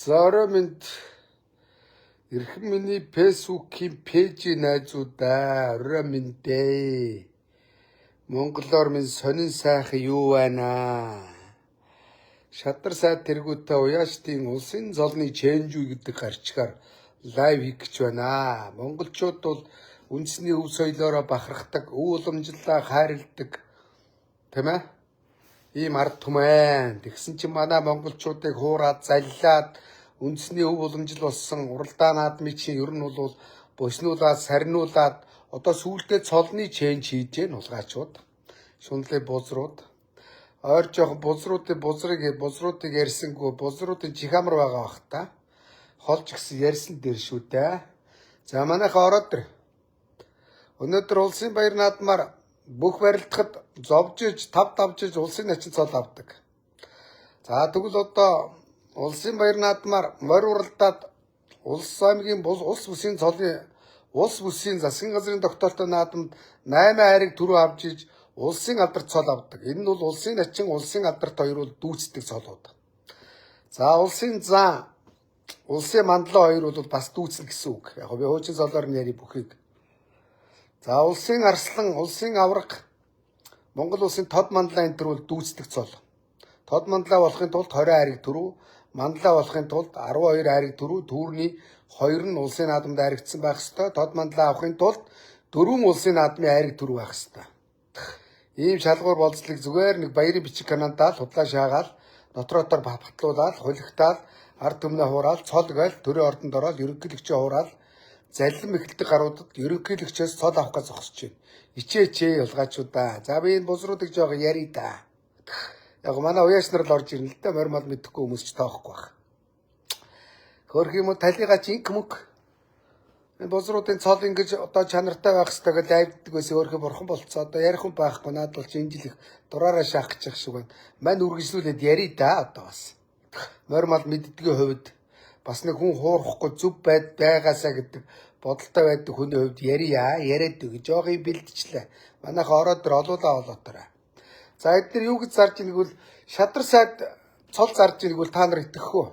Зөрөө минь эрхэм миний фэйсбүүкийн пэйжийн найзуудаа орой минь дээ. Монголоор минь сонин сайхан юу байна? Шадар сайд тэргүүтээ уяаштын улсын золны чэнжүү гэдэг гарчгаар лайв хийх гэж байна. Монголчууд бол үндэсний өв соёлоороо бахархдаг, өв уламжлалаа хайрладаг. Тэ мэ? Ийм ард түмэн. Тэгсэн чинь манай монголчуудыг хуураад заллаад үндэсний өв уламжил болсон уралдаан наадмын чинь ер нь бол боснуулаад сарниулаад одоо сүүлдээ цолны чэнж хийж гэн улгаачууд. Шунлын бузрууд. Ойр жоохон бузруудыг ярьсангүй бузруудын чихамар байгаа бах та. Холж гисэн ярьсан дээр шүү дээ. За манайхаа ороод ир. Өнөөдөр улсын баяр наадмаар бүх барилдахад зовжиж тав давжиж улсын начин цол авдаг. За тэгвэл одоо улсын баяр наадмаар морь уралдаад улс аймгийн улс бүсийн цолын улс бүсийн засгийн газрын тогтоолтой наадамд 8 хайрыг түрүү авч иж улсын алдарт цол авдаг. Энэ нь бол улсын начин улсын алдарт хоёр бол дүүцдэг цолууд. За улсын зан улсын мандлаа хоёр бол бас дүүцнэ гэсэн үг. Яг би хуучин цолоор нь яри бүхийг. За улсын арслан, улсын авраг, Монгол улсын тод мандлаа энэ төр бол дүүцдэг цол. Тод мандлаа болохын тулд 20 хайрыг түрүү, мандлаа болохын тулд 12 хайрыг түрүү, түүрний 2 нь улсын наадамд хайрагдсан байх ёстой. Тод мандлаа авахын тулд 4 улсын наадмын хайрыг түрүү байх ёстой. Ийм шалгуур болцлыг зүгээр нэг баярын бичиг каналдаа худлаа шаагаал, нотротоор батлуулаад, хулигтаал, ард түмнээ хураал, цол гээл төрийн ордонд ороод ерөнхийлөгчөө хураал, заллим эхэлдэг гаруудад ерөнхийлөгчөөс цол авах гэж зогсож байна. Ичээчээ улгаачудаа. За би энэ бузруудыг жоохон яри да. Яг манай уяаш нар л орж ирнэ л дээ. Морь мал мэдхгүй хүмүүс ч тоохгүй байх. Хөрх юм уу талига жинк мөг. Энэ бузруудын цол ингэж одоо чанартай байх хэрэгтэй гэж лайвддаг байсан өөрхөн бурхан болцоо. Одоо ярих хүн байхгүй. Наад бол шинжлэх дураараа шаах гэж шиг байна. Мань үргэлжлүүлээд яри да одоо бас. Морь мал мэддгийн хувьд бас нэг хүн хуурахгүй зүв байгаасаа гэдэг бодолтой байдаг хүний хувьд яриад үг жоохон бэлдчихлээ. Манайха ороод дөр олуулаа болоотойроо. За эдгээр юу гэж зарж ийнэг бол шадар сайд цол зарж ийнэг бол та нар итгэх үү?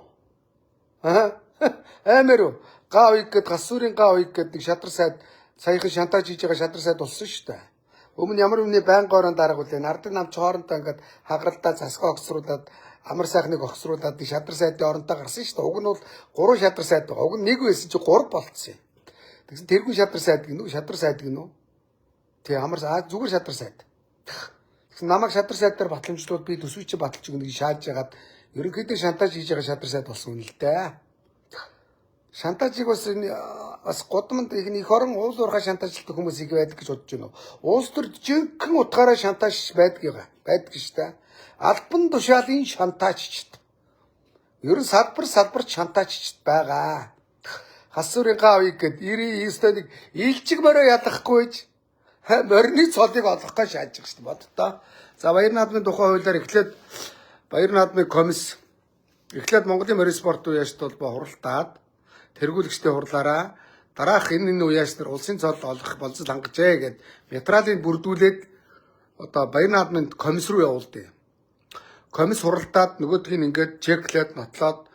Амар уу? Гаа уйг гэд гасуурын гаа уйг гэд нэг шадар сайд саяхан шантаж хийж байгаа шадар сайд болсон шүү дээ. Өмнө ямар нэгний байнга орон дарга үлээ нардаг намч хоорондоо ингээд хагаралдаа засгаа огсруулад амар сайхныг огсруулад шадар сайдын оронтой гарсан шүү дээ. Уг нь бол 3 шадар сайд байгаа. Уг нь нэг байсан чи 3 болцсон юм. Тэгсэн тэргүй шадар сайд гинүү, шадар сайд гинүү. Тэг амар зүгээр шадар сайд. Тэгсэн намайг шадар сайд дээр батламжлуулаад би төсвий чи баталж өгнө гэж шааж ягаад ерөнхийдөө шантаж хийж байгаа шадар сайд болсон юм л дээ. Шантажийг бас гудамд их орон уул уурхай шантажлдаг хүмүүс их байдаг гэж бодож байна. Улс төр жинхэнэ утгаараа шантаж байдаг штэ. Албан тушаалын шантажчд. Ер нь салбарт шантажчд байгаа. Хасуурын гаавыг гээд 99-ыг илчиг мороо ялахгүй гэж морины цолыг олох гэж шааж байгаа шүү дээ боддоо. За баяр наадмын тухай хуулиар эхлээд баяр наадмын комисс эхлээд Монголын морин спорт уяашд толбоо хуралдаад тэргүүлэгчтэй хурлаараа дараах энэ уяаш нар улсын цол олох болцол хангажээ гэд материалыг бүрдүүлээд одоо баяр наадмын комисс руу явуулдээ. Комисс хуралдаад нөгөөдгийг ингээд чеклээд нотлоод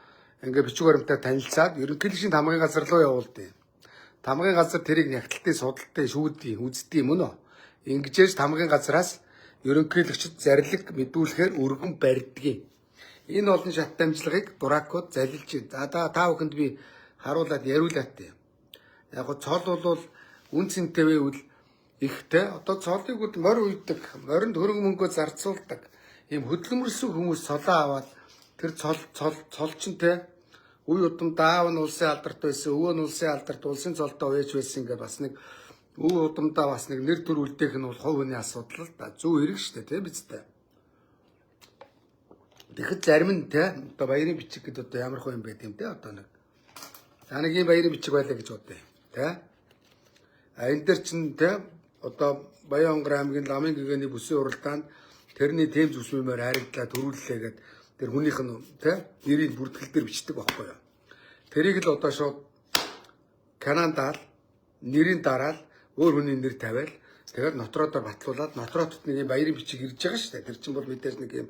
ингээд бичиг баримтаар танилцаад ерөнхийлөгчийн тамгын газар руу явуулдээ. Тамгын газар тэрийг нягтлалтын судалтай шүүдийн үздэг юм уу? Ингэжээж тамгын газраас ерөнхийлөгчд зарлиг мэдүүлэхээр өргөн барьдгийг. Энэ олон шат дамжлагыг дуракууд залилж байна. За та бүхэнд би харуулад яриулаад тээ. Яг го цол бол үн цэнтэй байвал ихтэй. Одоо цолыг бол морь уйдаг, моринд хөрөнгө мөнгөө зарцуулдаг. Ийм хөдөлмөрлсөн хүмүүс цолоо аваад тэр цолчинтэй үе удамдаа аав нь улсын алдарт байсан, өвөө нь улсын алдарт, улсын цолтой уяаж байсан ингээд бас нэг үе удамдаа бас нэг нэр төр үлдээх нь бол хувь хүний асуудал л да. Зөв хэрэг штэ тийм биз дээ. Тэгэхэд зарим нь те одоо баярын бичиг гэдэг одоо ямар хөө юм байт юм те одоо нэг. За нэг юм баярын бичиг байлаа гэж бодъё. Тэ? Энэ дээр чинь те одоо Баянгар аймгийн Ламын гэгээний бүсийн уралдаанд тэрний тэм зүсмээр харигдлаа төрүүллээ гэд тэр хүнийх нь те нэрийг бүртгэл дээр бичдэг байхгүй юу. Тэрийг л одоо шууд канаандаал нэрийн дараал өөр хүний нэр тавиал тэгээд нотротоор батлуулаад нотротод нэг юм баярын бичиг ирж байгаа шүү дээ. Тэр чинь бол мэдээж нэг юм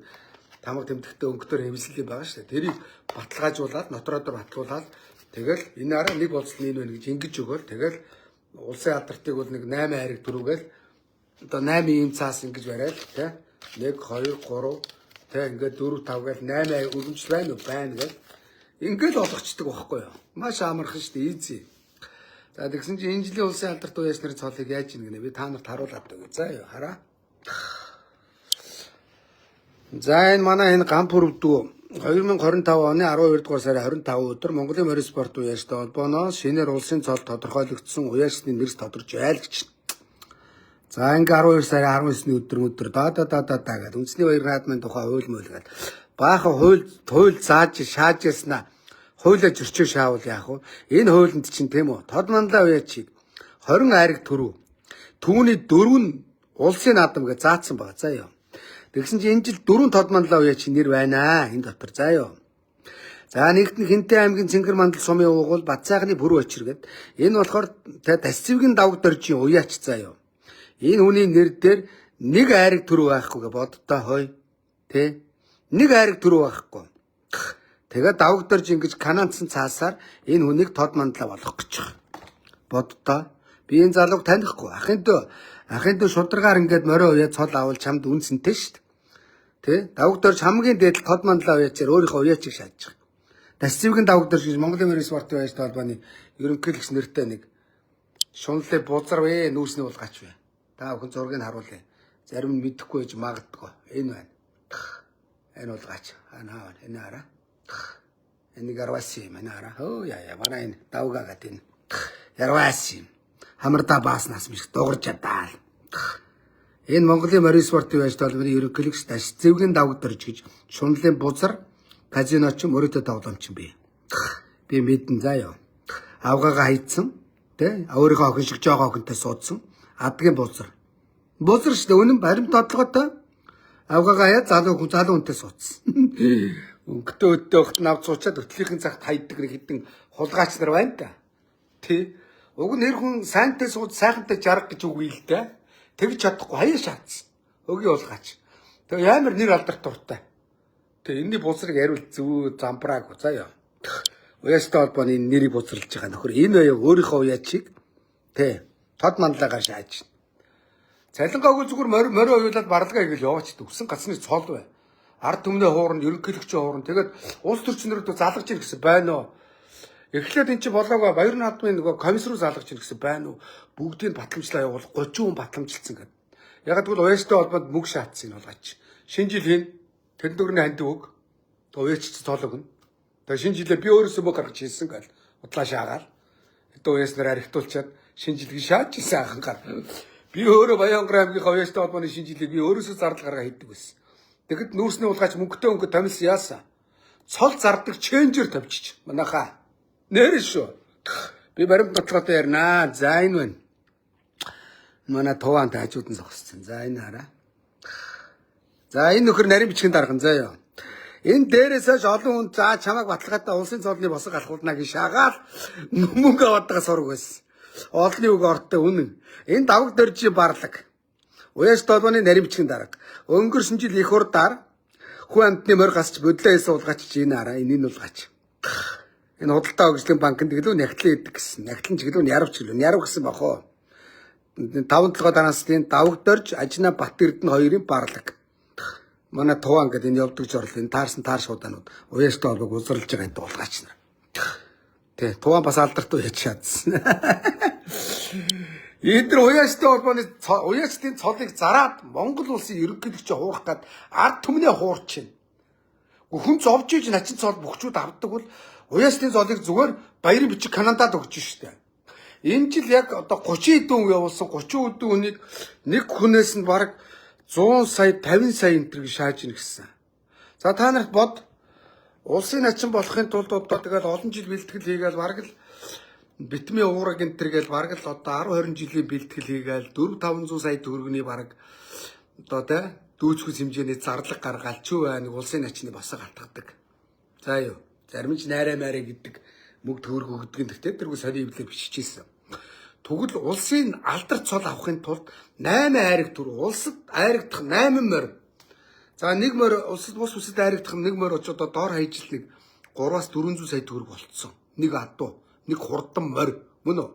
тамга тэмдэгтэй өнгөтөр хэвлэлээ байгаа шүү дээ. Тэрийг баталгаажуулаад, нотородор батлуулаад тэгэл энэ араа нэг болцлын энэ байна гэж ингэж өгөөл тэгэл улсын алдартыг бол нэг 8 хайрыг төрүүгээл одоо 8 ийм цаас ингэж барайл тий 1 2 3 тий ингээд 4 5 гээл 8 хайр өргөмж байна уу байна гэл ингээд олгочдөг байхгүй юу. Маш амархан шүү дээ easy. За тэгсэн чинь энэ жилийн улсын алдарт уяас нарын цолыг яаж ийн гэнэ би та нарт харуулад өгье. За юу хараа. За энэ манай энэ гам бүрвдүү 2025 оны 12 дугаар сарын 25 өдөр Монголын морин спорт уяастай холбооноос шинээр улсын цол тодорхойлогдсон уяасны нэрс тодорч айлгч. За ингээ 12 сарын 19-ний өдөр гэдэг үндэсний баяр наадмын тухай хууль мөл гэл баахан хууль зааж шаажсна хуулиа зөрчиж шаавал яах вэ? Энэ хуулинд чинь тийм үү? Тод манлаа уяачийг 20 айраг төрөв. Түүний 4 нь улсын наадам гэж заасан байгаа. За ёо. Тэгсэн чинь энэ жил 4 тод манлаа уяачийн нэр байна энэ дотор. За ёо. За нэгт нь Хинтээ аймгийн Цэнгэр мандал сумын уугуул Бацайхны Пүрэв очир гэд. Энэ болохоор Дасцэвгийн давг доржийн уяач заа ёо. Энэ хүний нэр дээр нэг айраг төрөв байхгүй гэж боддоо хой. Тэ? Нэг айраг төрөв байхгүй. Тэгээд давг дорж ингэж канадцсан цаасаар энэ хүнийг тод мандлаа болгох гэж байна. Боддоо би энэ залууг танихгүй. Ахын дөө шударгаар ингээд морио уяа цол авал чамд үнсэнтэй шүү дээ. Тэ? Давг дорж хамгийн дээд тод мандлаа уяачаар өөрийнхөө уяачийг шааж байгаа. Дасцэвгийн давг дорж Монголын морин спортын уяастай холбооны ерөнхийлөгч нэртэй нэг шунлын бузар вэ нүүрсний уулгач вэ. Та бүхэн зургийг харуулъя. Зарим нь мэдэхгүй байж магадгүй. Энэ байна. Энэ уулгач. Анаа энэ хараа. Энэ гарвас юм энэ хараа. Хөө яа манай энэ давгаа гад энэ. Ярвас юм. Хамарда бааснаас миш дуурж чадаал. Энэ Монголын морин спортын уяастай холбооны ерөнхийлөгч Дасцэвгийн давг дорж гэж шунлын бузар казиноч мөрөдө тоглоомч би. Би мэдэн заяа. Авгаага хайцсан. Тэ? Өөрийнхөө охин шиг жоо охинтой суудсан. Адгийн бузар. Бузар шүү дээ. Үнэн баримт бодлоготой. Авгаага яа залуу хүнтэй суудсан. Өнгөтэй өдөө огт навд суучаад өтлөхийн цагт хайдаг нэг хитэн хулгаач нар байна та. Тэ? Уг нэр хүн сайнтай сууд сайхантай жарга гэж үгүй л дээ. Тэгж чадахгүй хаяа шаацсан. Өгийн уулгаач. Тэгээ ямар нэр алдарт туртай. Тэгээ энэний бузрыг ариул зүү замбрааг заяа. Уяастай холбооны нэрийг бузралж байгаа нөхөр. Энэ баяа өөрийнхөө уяачийг тэ тод мандлагаар шааж. Цалингаагүй зүгээр морио уйлаад барлага гэж яваач төгсөн гацны цол бай. Ард түмний хууранд ерөнхийлөгчийн хууранд тэгээд улс төрчнөрөд залгаж ир гэсэн байна уу? Эхлээд эн чи болоогүй баяр наадмын нөгөө комисс руу залгаж ир гэсэн байна уу? Бүгдийг батламжлаа явуул 30 хүн батламжилсан гэдэг. Яг тэгвэл уяастай холбоонд мөг шаацсан энэ болгаач. Шинэ жил хийн тэр дөрний ханд өг. Тэгээ уяачч цоолог нь. Тэгээ шинэ жилээ би өөрөөсөө мөг гаргаж хийсэн гал удлаа шаагаал. Хэдэн уяаснаар архитуулчаад шинэ жилийг шааж ирсэн анхангаар. Би өөрөө Баянгар аймгийн уяастай холбооны шинэ жилийг би өөрөөсөө зардал гаргаа хийдэг байсан. Тэгэхэд нүүрсний уулгаач мөнгөтэй өнгө томилсон яасан. Цол зардаг ченжер тавьчих. Манайхаа. Нэр шүү. Би баримт бодлоготой ярина. За энэ байна. Манай туваан таажууд нь зогссон. За энэ хараа. За энэ нөхөр нарийн бичгийн дарган заяа. Энэ дээрээс хойш олон хүн за чамайг баталгаатай улсын цолны босго алхуулна гэж шаагаал мөнгө аваадгаа сураг байсан. Олны үг орттой үнэн. Энэ давг доржийн барлаг. Уяастай холбооны нарийн бичгийн дарга. Өнгөрсөн жил их урдаар хүн амтны морь гасч бодлоос уулгаач энэ хараа энэ уулгаач. Энэ худалдаа хөгжлийн банкнд гэлөө нягтлан идэг гэсэн. Нягтлан ч гэлөө яравч гэлөө. Ярав гэсэн бохоо. 5-7 данаастын давг дорж Ажина Бат Эрдэнэ хоёрын барлаг. Манай туван гэдэг энэ явдаг жорлол энэ таарсан таар шууданууд уяастай холбоог узралж байгаа энэ уулгаач нар. Тэ туван бас алдарт уяач шаадсан. Эдгээр уяастай холбооны уяачдын цолыг зараад Монгол улсын ерөнхийлөгчөө хуурах гад ард түмний хуурч байна. Хүн зовж иж начин цол бөхчүүд авдаг бол уяасдын цолыг зүгээр баярын бичиг Канадад өгч штэ. Энэ жил яг одоо 30 хэдэн хүн явуулсан 30 хэдэн хүнийг нэг хүнээс нь бараг 100 сая 50 сая энтерг шааж ийн гэсэн. За та нарт бод улсын начин болохын тулд одоо тэгэл олон жил бэлтгэл хийгээл бараг л битмийн уураг энтергээл бараг л одоо 10 20 жилийн бэлтгэл хийгээл 4-500 сая төгрөгийн бараг одоо тэ дүүцхүс хэмжээний зарлаг гаргаал ч байна улсын начны босоо галтгадаг. За юу зарим ч найраа маарэ гэдэг мөг төгрөг өгдөг. Тэгтээ тэргүй сони ивлэр биччихсэн. Тэгвэл улсын алдар цол авахын тулд 8 айраг төр улсад айрагдах 8 морь. За нэг морь улсад бус усад хайрагдах нэг морь очоод доор хаяжл нэг 3-аас 400 сая төгрөг болцсон. Нэг адуу, нэг хурдан морь мөн үү?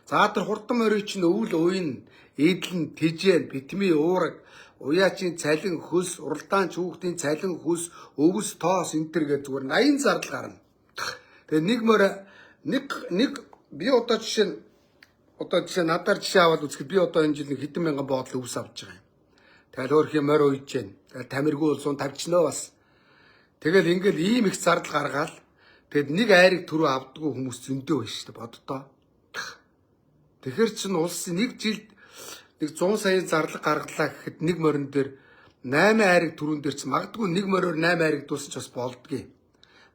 За тэр хурдан морийг чинь өвөл уйн, эдлэн, тэжээн, битми уураг, уяачийн цалин хөс, уралдаан чүүхтийн цалин хөс, өвс тоос энэ төр гэж зүгээр 80 зардал гарна. Тэгээ нэг морь нэг би одоо жишээ надаар жишээ аваад үзэхэд би одоо энэ жил нэг хэдэн мянган боодлоо өвс авч байгаа юм. Тэгэл өөрхийн морь уйж जैन. Тэгэл тамиргүй бол 150 бас. Тэгэл ингээл ийм их зардал гаргаал. Тэгэд нэг айрыг түрүү авдаггүй хүмүүс зөндөө байна шүү дээ боддоо. Тэгэхэр чин улсын нэг жилд нэг 100 саяын зардал гаргалаа гэхэд нэг морин дээр 8 айрыг түрүүн дээр чи магадгүй нэг мориор 8 айрыг дуусч бас болдгийг.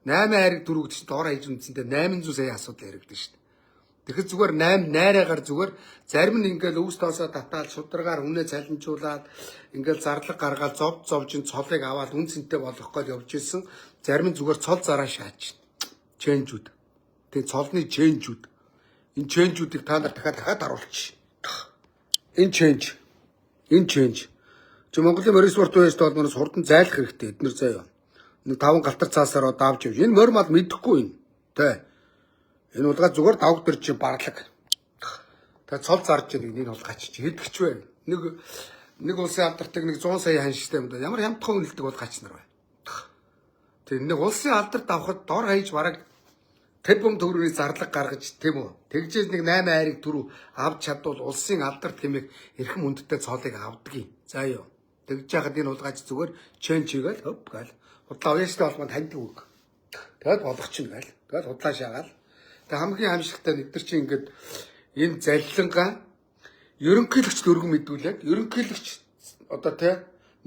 8 айрыг түрүүг чи доор хаяж үнцэнтэй 800 сая асуудал яригдсан шүү дээ. Тэгэхээр зүгээр 8 найраагаар зүгээр зарим нь ингээл өвс тоосоо татаал шударгаар үнэ цалинжуулаад ингээл зарлаг гаргаад зовжин цолыг аваад үнцэнтэй болгох гээд явж исэн. Зарим нь зүгээр цол зараа шааж. Чэнжүүд. Тэгээ цолны чэнжүүд. Энэ чэнжүүдийг та нар дахиад харуулчих. Энэ чэнж. Чи Монголын морь спорт байшд холбооноос хурдан зайлах хэрэгтэй эднэр заяа. Нэг 5 галтар цаасаар давж явж. Энэ морь мал мэдэхгүй юм. Тэ. Энэ улгаа зүгээр давг дэр чи барлаг. Тэгээ цол зарж нэг улгаач чи хэдгч вэ? Нэг улсын алдартай нэг 100 сая ханштай юм да. Ямар хямдхан үнэлдэг бол гач нар бай. Тэгээ нэг улсын алдарт авахд дор хаяж бараг тэрбум төгрөгийн зарлаг гаргаж тийм үү? Тэгжээс нэг 8 айрыг түрүү авч чадвал улсын алдарт хэмээх эрхэм үндтэй цолыг авдгийг. За юу. Тэгж яхад энэ улгаач зүгээр чэнж хийгээл хөп гээл. Худлаа уяастай болгоно таньдаг үг. Тэгэл болгочихно гээл. Тэгэл худлаа шаагаал. Тэгээ хамгийн хамшигтай нэгдэр чи ингээд энэ заллингаа ерөнхийлөгчд өргөн мэдүүлээд ерөнхийлөгч одоо тий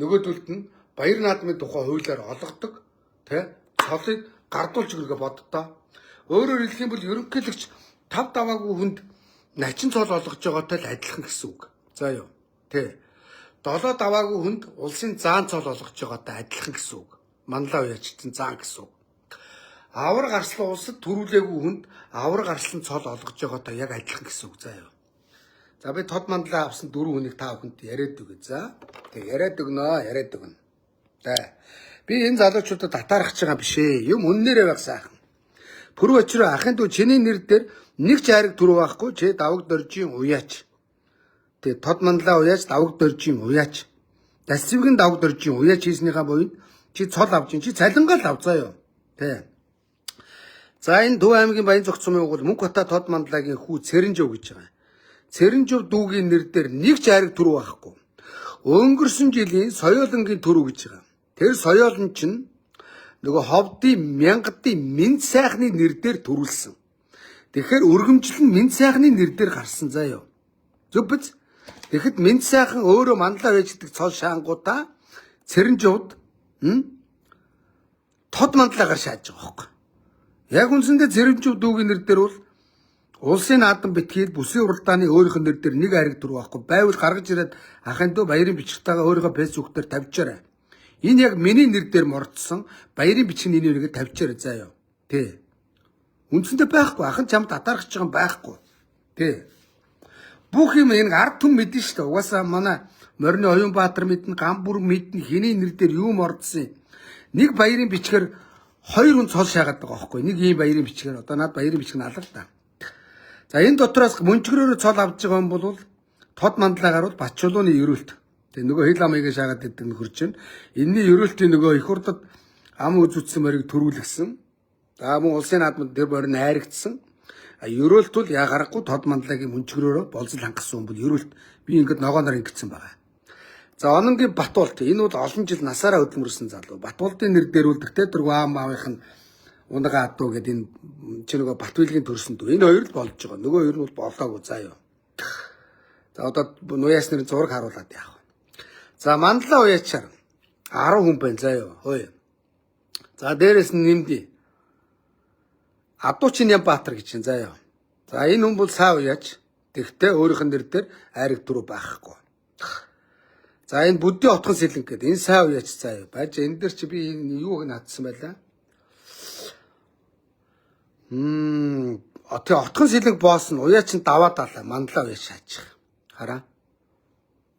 нөгөөдөлд нь баяр наадмын тухай хуулиар олгодог тий цолыг гардуулж өгөхөө боддоо. Өөрөөр хэлэх юм бол ерөнхийлөгч 5 даваагүй хүнд начин цол олгож байгаатай л адилхан гэсэн үг. За юу. Тий. 7 даваагүй хүнд улсын заан цол олгож байгаатай адилхан гэсэн үг. Манлаа уяачсан заан гэсэн үг. Авар гарслан улсад төрүүлээгүй хүнд авар гарслан цол олгож байгаатай яг адилхан гэсэн үг. За юу. За би тод мандлаа авсан 4 хүнийг та бүхэнд яриад өгье. За. Тэг яриад өгнө. За. Би энэ залуучуудад татаарах байгаа биш ээ. Юм үннээрээ байх сайхан. Пүрв очроо ахын дүү чиний нэр дээр нэг ч хайрыг түрүү байхгүй чи давг доржийн уяач. Тэгээ тод мандлаа уяач давг доржийн уяач. Дасцвгийн давг доржийн уяач хийснийхаа буйд чи цол авч чи цалингаал ав заа юу. Тэ. За энэ Төв аймгийн Баян Цогц сумын угол Мөнх Бата тод мандлагийн хүү Цэрэнжөв гэж байгаа. Цэрэнжөв дүүгийн нэр дээр нэг ч хайрыг түрүү байхгүй. Өнгөрсөн жилийн соёолонгийн төрөв гэж байгаа. Тэр соёолон чинь нөгөө ховдын мянгадын мэд сайхны нэр дээр төрүүлсэн. Тэгэхээр өргөмжлөн мэд сайхны нэр дээр гарсан заа юу. Зөв биз? Тэгэхэд мэд сайхан өөрөө манлаа байждаг цол шаангуудаа Цэрэнжөвд тод мандлагаар шааж байгаа хөөхгүй. Яг үндсэндээ Цэрэнжөв дүүгийн нэр дээр бол улсын наадам битгийд бүсийн уралдааны өөрийнх нь нэр дээр нэг хайрыг түрүү байхгүй. Байвал гаргаж ирээд ахын дүү баярын бичгтайгаа өөрийнхөө фэйсбүүкээр тавьчаарай. Энэ яг миний нэр дээр мордсон баярын бичгийн нэрийг тавьчаарай заа юу. Тэ. Үндсэндээ байхгүй ахын чамд татаарч байгаа юм байхгүй. Тэ. Бүх юм энэ ард түн мэднэ шүү дээ. Угаасаа манай Морины Оюнбаатар мэднэ, Гамбүр мэднэ, хиний нэр дээр юу мордсон юм. Нэг баярын бичгээр 2 хүн цол шаагаад байгаа байхгүй. Нэг ийм баярын бичгээр одоо над баярын бичиг нь алга та. За энэ дотроос мөнчгөрөөр цол авч байгаа юм бол тод мандлагаар бол Батчулууны ерөөлт. Тэгээ нөгөө хил амыг шаагаад идэг нөхөрч чинь энэний ерөөлтийн нөгөө их хурдад ам үзүтсэн морийг төрүүлгсэн. За мөн улсын наадмад тэр морин хайрагдсан. Ерөөлт бол яа гарахгүй тод мандлагийн мөнчгөрөөрөө болзол хангасан бол ерөөлт би ингээд ногооноор ингэсэн байгаа. За Ононгийн Батуулт энэ бол олон жил насаараа хөдөлмөрсөн залуу. Батуултын нэр дээр үлдэртэй дөрвөн аав маавынх нь унага адуу гэдэг энэ чи нөгөө Батвилгийн төрсөн дүү. Энэ хоёр л болж байгаа. Нөгөө хоёр нь бол болоогүй заа юу. За одоо нуяас нэрийн зураг харуулад яах вэ? За мандлаа уяачаар 10 хүн байна заа юу. Хөөе. За дээрэс нь нэмдий. Адуучин Янбаатар гэж чинь заа юу. За энэ хүн бол саа уяач. Тэгтээ өөрийнх нь нэр дээр айраг түрүү байхгүй. За энэ Бүдди отхон сэлэнг гэдэг энэ саа уяач заа юу. Бааж энэ дээр чи би юуг наадсан байлаа. Тэгээ отхон сэлэнг босс нь уяач нь даваа далаа мандлаа уяач шаачих. Хараа.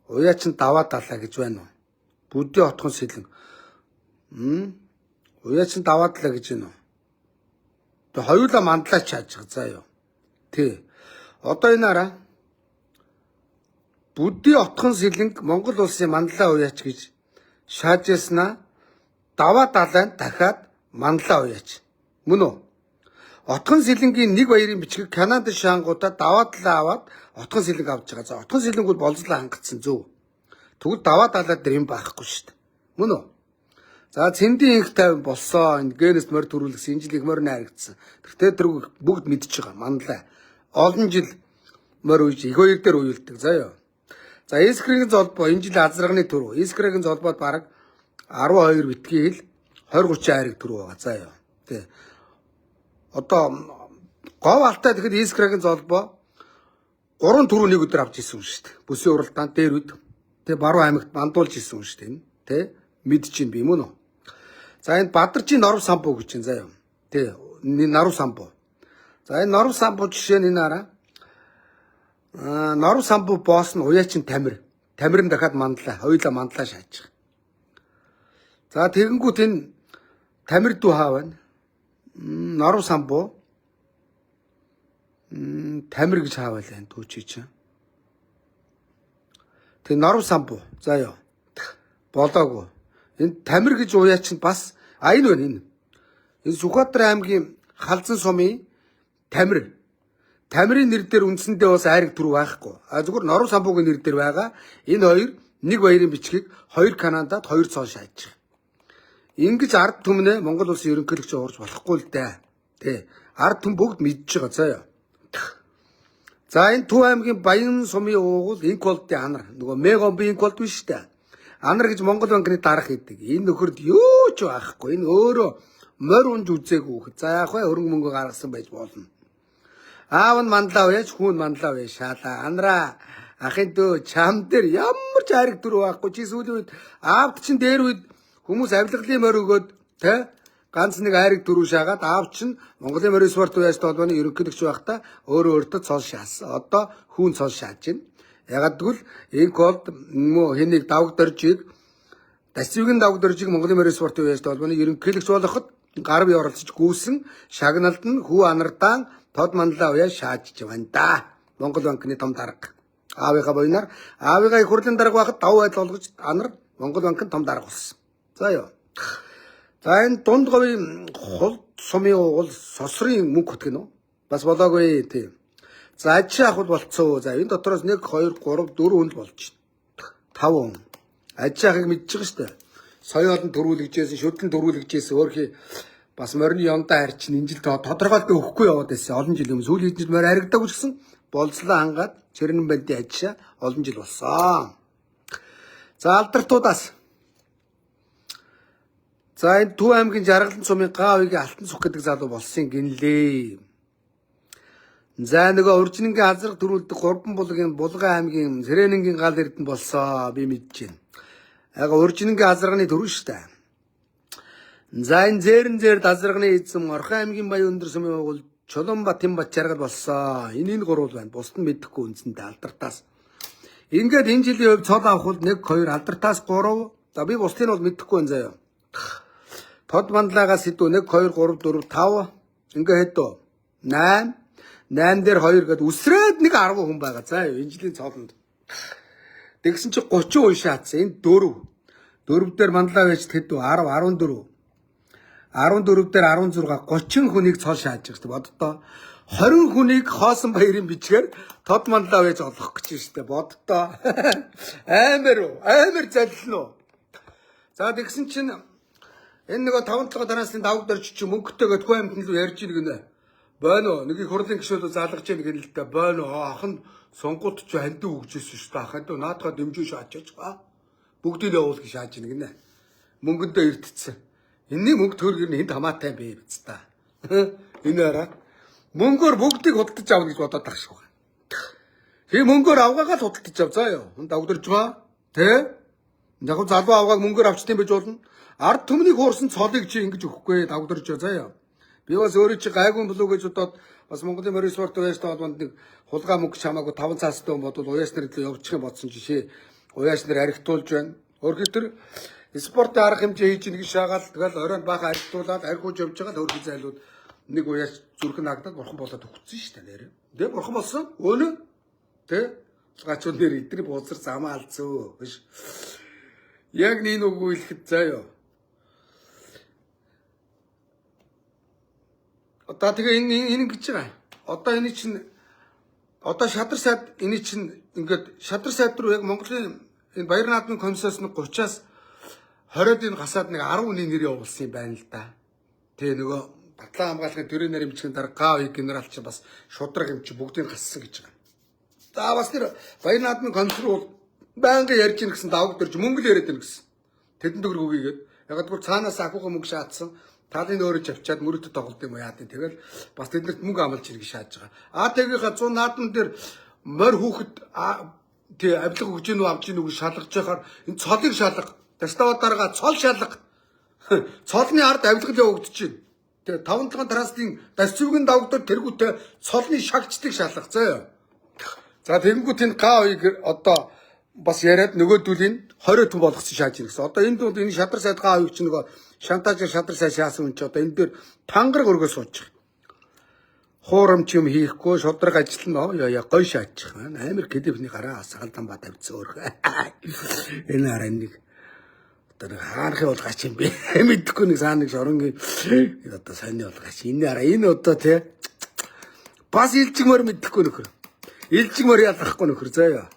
Уяач нь даваа далаа гэж байна уу? Бүдий отхон сэлэн. Уяачин даваадлаа гэж байна уу? Тэг хоёулаа мандлаач чааж байгаа заа юу. Тий. Одоо энэ араа бүдий отхон сэлэнг Монгол улсын мандлаа уяач гэж шааж яснаа даваа далайн дахиад мандлаа уяач. Мөн үү? Отхон сэлэнгийн нэг баярын бичгийг Канадад шаангуудаа даваа далаа аваад отхон сэлэнг авч байгаа. За отхон сэлэнг бол болзлоо хангацсан зөв. Тэгвэл даваа далаа дээр юм байхгүй шүү дээ. Мөн үү? За цэндийн инх тайван болсон. Генес морь төрүүлсэн, энэ жил их морь найрагдсан. Тэгтээ тэр бүгд мэдчихэж байгаа. Манлаа. Олон жил морь үйж их хоёр дээр уйлдаг. За ёо. За эскрэгийн золбоо энэ жил азрагны төрөв. Эскрэгийн золбоод бараг 12 битгий хэл 20-30 айраг төрөв байгаа. За ёо. Тэ. Одоо гов алтай тэгэхэд эскрэгийн золбоо 3 төрөв нэг өдөр авч исэн юм шүү дээ. Бүсийн уралдаан дээр үед тэ баруун аймагт бандуулж исэн юм шүү дээ. Тэ мэдчихин би мөн үү? За энэ Бадарчийн Норов самбуу гэж чинь заа юу. Тэ Норов самбуу. За энэ Норов самбуу жишээ нь энэ араа. Норов самбуу босс нь уяачин Тамир. Тамирын дахиад мандлаа, хоёулаа мандлаа шаачих. За тэгэнгүүт энэ Тамир дүү хаа байна. Норов самбуу. Тамир гэж хаа байлаа энэ дүү чи. Тэг Норов самбуу. За юу. Болоогүй. Энэ Тамир гэж уяачин бас энэ байна энэ. Энэ Сүхбаатар аймгийн Халзан сумын Тамир. Тамирын нэр дээр үндсэндээ бас айраг төрөв байхгүй. Зүгээр Норов самбуугийн нэр дээр байгаа. Энэ хоёр нэг баярын бичгийг 2 Канадад 2 цоо шааж. Ингэж ард түмнээ Монгол улсын ерөнхийлөгч уурж болохгүй л дээ. Тэ. Ард түм бүгд мэдж байгаа заа ёо. За энэ Төв аймгийн Баян сумын уугуул инколтын анар. Нөгөө мегомби инколт биш дээ. Анар гэж Монгол банкны дарах хийдэг. Энэ нөхөрд юу ч байхгүй. Энэ өөрөө морь унж үзээгүй. За яах вэ? Хөрөнгө мөнгө гаргасан байж болно. Аав нь мандлаа уяач, хүн мандлаа уяа шаалаа. Анараа ахын дөө чам дээр ямар ч хайраг төрөө байхгүй. Чи сүүлийн үед аавд чинь дээр үед хүмүүс авилгалын морь өгөөд тэ ганц нэг хайраг төрөө шаагаад аав чинь Монголын морь спорт уяач толгойн ерөнхийлөгч байхдаа өөрөө цол шаасан. Одоо хүн цол шааж байна. Ягаад гэвэл энэ колд хэнийг давгдоржийг Дасвигийн давгдоржийг Монголын морь спорт уяач толгойн ерөнхийлөгч болоход гарав оролцож гүйсэн шагналд нь хүү анардаан тод мандлаа уяа шаажж байна да. Монгол банкны том дарга. Аавынхаа буйнаар аавыгаа их хурлын дарга байхад давуу байдал олгож анар Монгол банкны том дарга болсон. За ёо. За энэ дунд говийн хул сумын уул сосрын мөнгө хөтгөн үү? Бас болоогүй тийм. За аж ахуй болцоо. За энэ дотроос 1 2 3 4 хүн л болж байна. 5 хүн. Аж ахыг мэдчихэж байгаа шүү дээ. Соёолн төрүүлэгжсэн, шүтлэн төрүүлэгжсэн өөрхий бас морины ёндоо харчин энэ жил тодорхойлт өгөхгүй яваад байсан. Олон жил юм. Сүүлийн хэд жил морь харагдаагүй гэсэн болцлоо хангаад Чэрнэн бандын ажишаа олон жил болсон. За алдартуудаас. За энэ Төв аймгийн Жаргалан сумын Гаавыгийн Алтан сүх гэдэг залуу болсон гинлээ. За нөгөө уржингийн азраг төрүүлдэг Гурбан булгийн Булган аймгийн Сэрэнэнгийн гал эрдэнэ болсон. Би мэдэж байна. Яг уржингийн азрагны төрөн шүү дээ. За энэ зэр дазрагны эзэм Орхон аймгийн Баян өндөр сумын уул Чулуунбат Тэмбат Жаргал болсон. Энэ гурвал байна. Бусд нь мэдэхгүй үндсэндээ алдартаас. Ингээд энэ жилийн хувьд цол авах бол 1 2 алдартаас 3. За би бусдыг бол мэдэхгүй байна заяа. Тод мандлагаас хэдүү 1 2 3 4 5. Ингээд хэдүү 8. 8 дээр 2 гээд үсрээд 1 10 хүн байгаа. За энэ жилийн цолонд. Тэгсэн чи 30 хүн шаацсан. Энэ 4. 4 дээр мандлаа байж хэдүү 10 14. 14 дээр 16 30 хүнийг цол шааж байгаа шүү дээ. Боддоо 20 хүнийг хоосон баярын бичгээр тод мандлаа байж олох гэж шүү дээ. Боддоо амар заллин уу. За тэгсэн чинь энэ нөгөө 5-7 дараасын давгдорч чи мөнгөтэйгээ Төв аймд нь ярьж ийн гинэ. Байна уу? Нэг их хурлын гишүүд залгаж ийн гэнэ л дээ. Байна уу? Ахын сонгууд ч хандив өгжсэн шүү дээ. Ахын наадгаа дэмжиж шаачаач ба. Бүгдийг явуул гэж шааж ийн гинэ. Мөнгөндөө эртцсэн. Энэний мөнгө төгрөг нь энд хамаатай бэ биз та. Энэ араа мөнгөөр бүгдийг худалдаж авна гэж бодоод тах шиг байна. Тэгээ мөнгөөр авгаагаа л худалдаж ав заа ёо. Хүн давгдорж байгаа. Тэ? Яг нь залуу авгааг мөнгөөр авчдсан байж болно. Ард түмнийг хуурсан цолыг чи ингэж өгөхгүй давгдорж байгаа заа ёо. Би бас өөрөө чи гайгүй болов гэж бодоод бас Монголын морь спорт уяастай холбоонд нэг хулгай мөнгө чамаагүй 5 цаастай хүн бодвол уяас нар илүү явуучих юм бодсон жишээ. Уяас нар архитуулж байна. Өөрөөр тэр спортын арга хэмжээ хийж нэг шаагаал тэгэл оройн баахан арилтуулаад аргууж явж байгаа л өөрхий зайлууд нэг уяас зүрх нь агдаад бурхан болоод өгцөн шүү дээ нэр. Тэгээ бурхан болсон өөнө тэ гачуун дээр эдний бузар замаа алцөө биш. Яг нэг үгүй хэлэхэд заяа. Одоо тэгээ энэ гэж байгаа. Одоо энэ чинь одоо шадар сайд энэ чинь ингээд шадар сайд руу яг Монголын энэ Баяр наадмын комиссоос нэг 30-аас 20-д энэ гасаад нэг 10-ны нэр явуулсан юм байна л да. Тэгээ нөгөө батлан хамгаалахын төрийн нарийн бичгийн дараа ГАО генерал чинь бас шудраг юм чи бүгдийг гассан гэж байгаа. За бас тэр Баяр наадмын комисс руу байнга ярьж ийн гэсэн давг дөрж мөнгө л яриад байна гэсэн. Тэдэнд төгрөг өгьгээд яг тэгвэл цаанаас акууга мөнгө шаацсан. Талын өөрөж авчаад мөрөдөд тоглолт юм яа гэдэг. Тэгэл бас тэднэрт мөнгө амлж ирэх шааж байгаа. АТГ-ийн 100 наадмын дээр морь хүүхэд тий авилга өгч гинүү авч гинүү гэж шалгаж байхаар энэ цолыг шалга. Дастава дарга цол шалга. Цолны ард авилгал явагдаж байна. Тэгээ 5-7 траастын дасцвгийн давгдад тэргүүтээ цолны шагчдыг шалгах заяа. За тэгэнгүүт энэ ГАО-ыг одоо бас яриад нөгөөдүүлийн 20 түн болгосон шааж ирсэн. Одоо энэ дунд энэ шадар сайд ГАО-ыг чи нөгөө шантаж шадар сайд шаасан юм чи одоо энэ дээр тангараг өргөө суучих. Хуурамч юм хийхгүй шудраг ажиллана яа гой шаачих. Амар кэдэвний гараа асгалдан ба тавьцсан өөр. Энэ хараа нэг одоо хаанхи бол гач юм бэ? Мэдхгүй нэг саа нэг шоронгийн одоо сонины бол гач. Энэ хараа энэ одоо тий бас илжигмөр мэдхгүй нөхөр. Илжигмөр ялахгүй нөхөр заяа.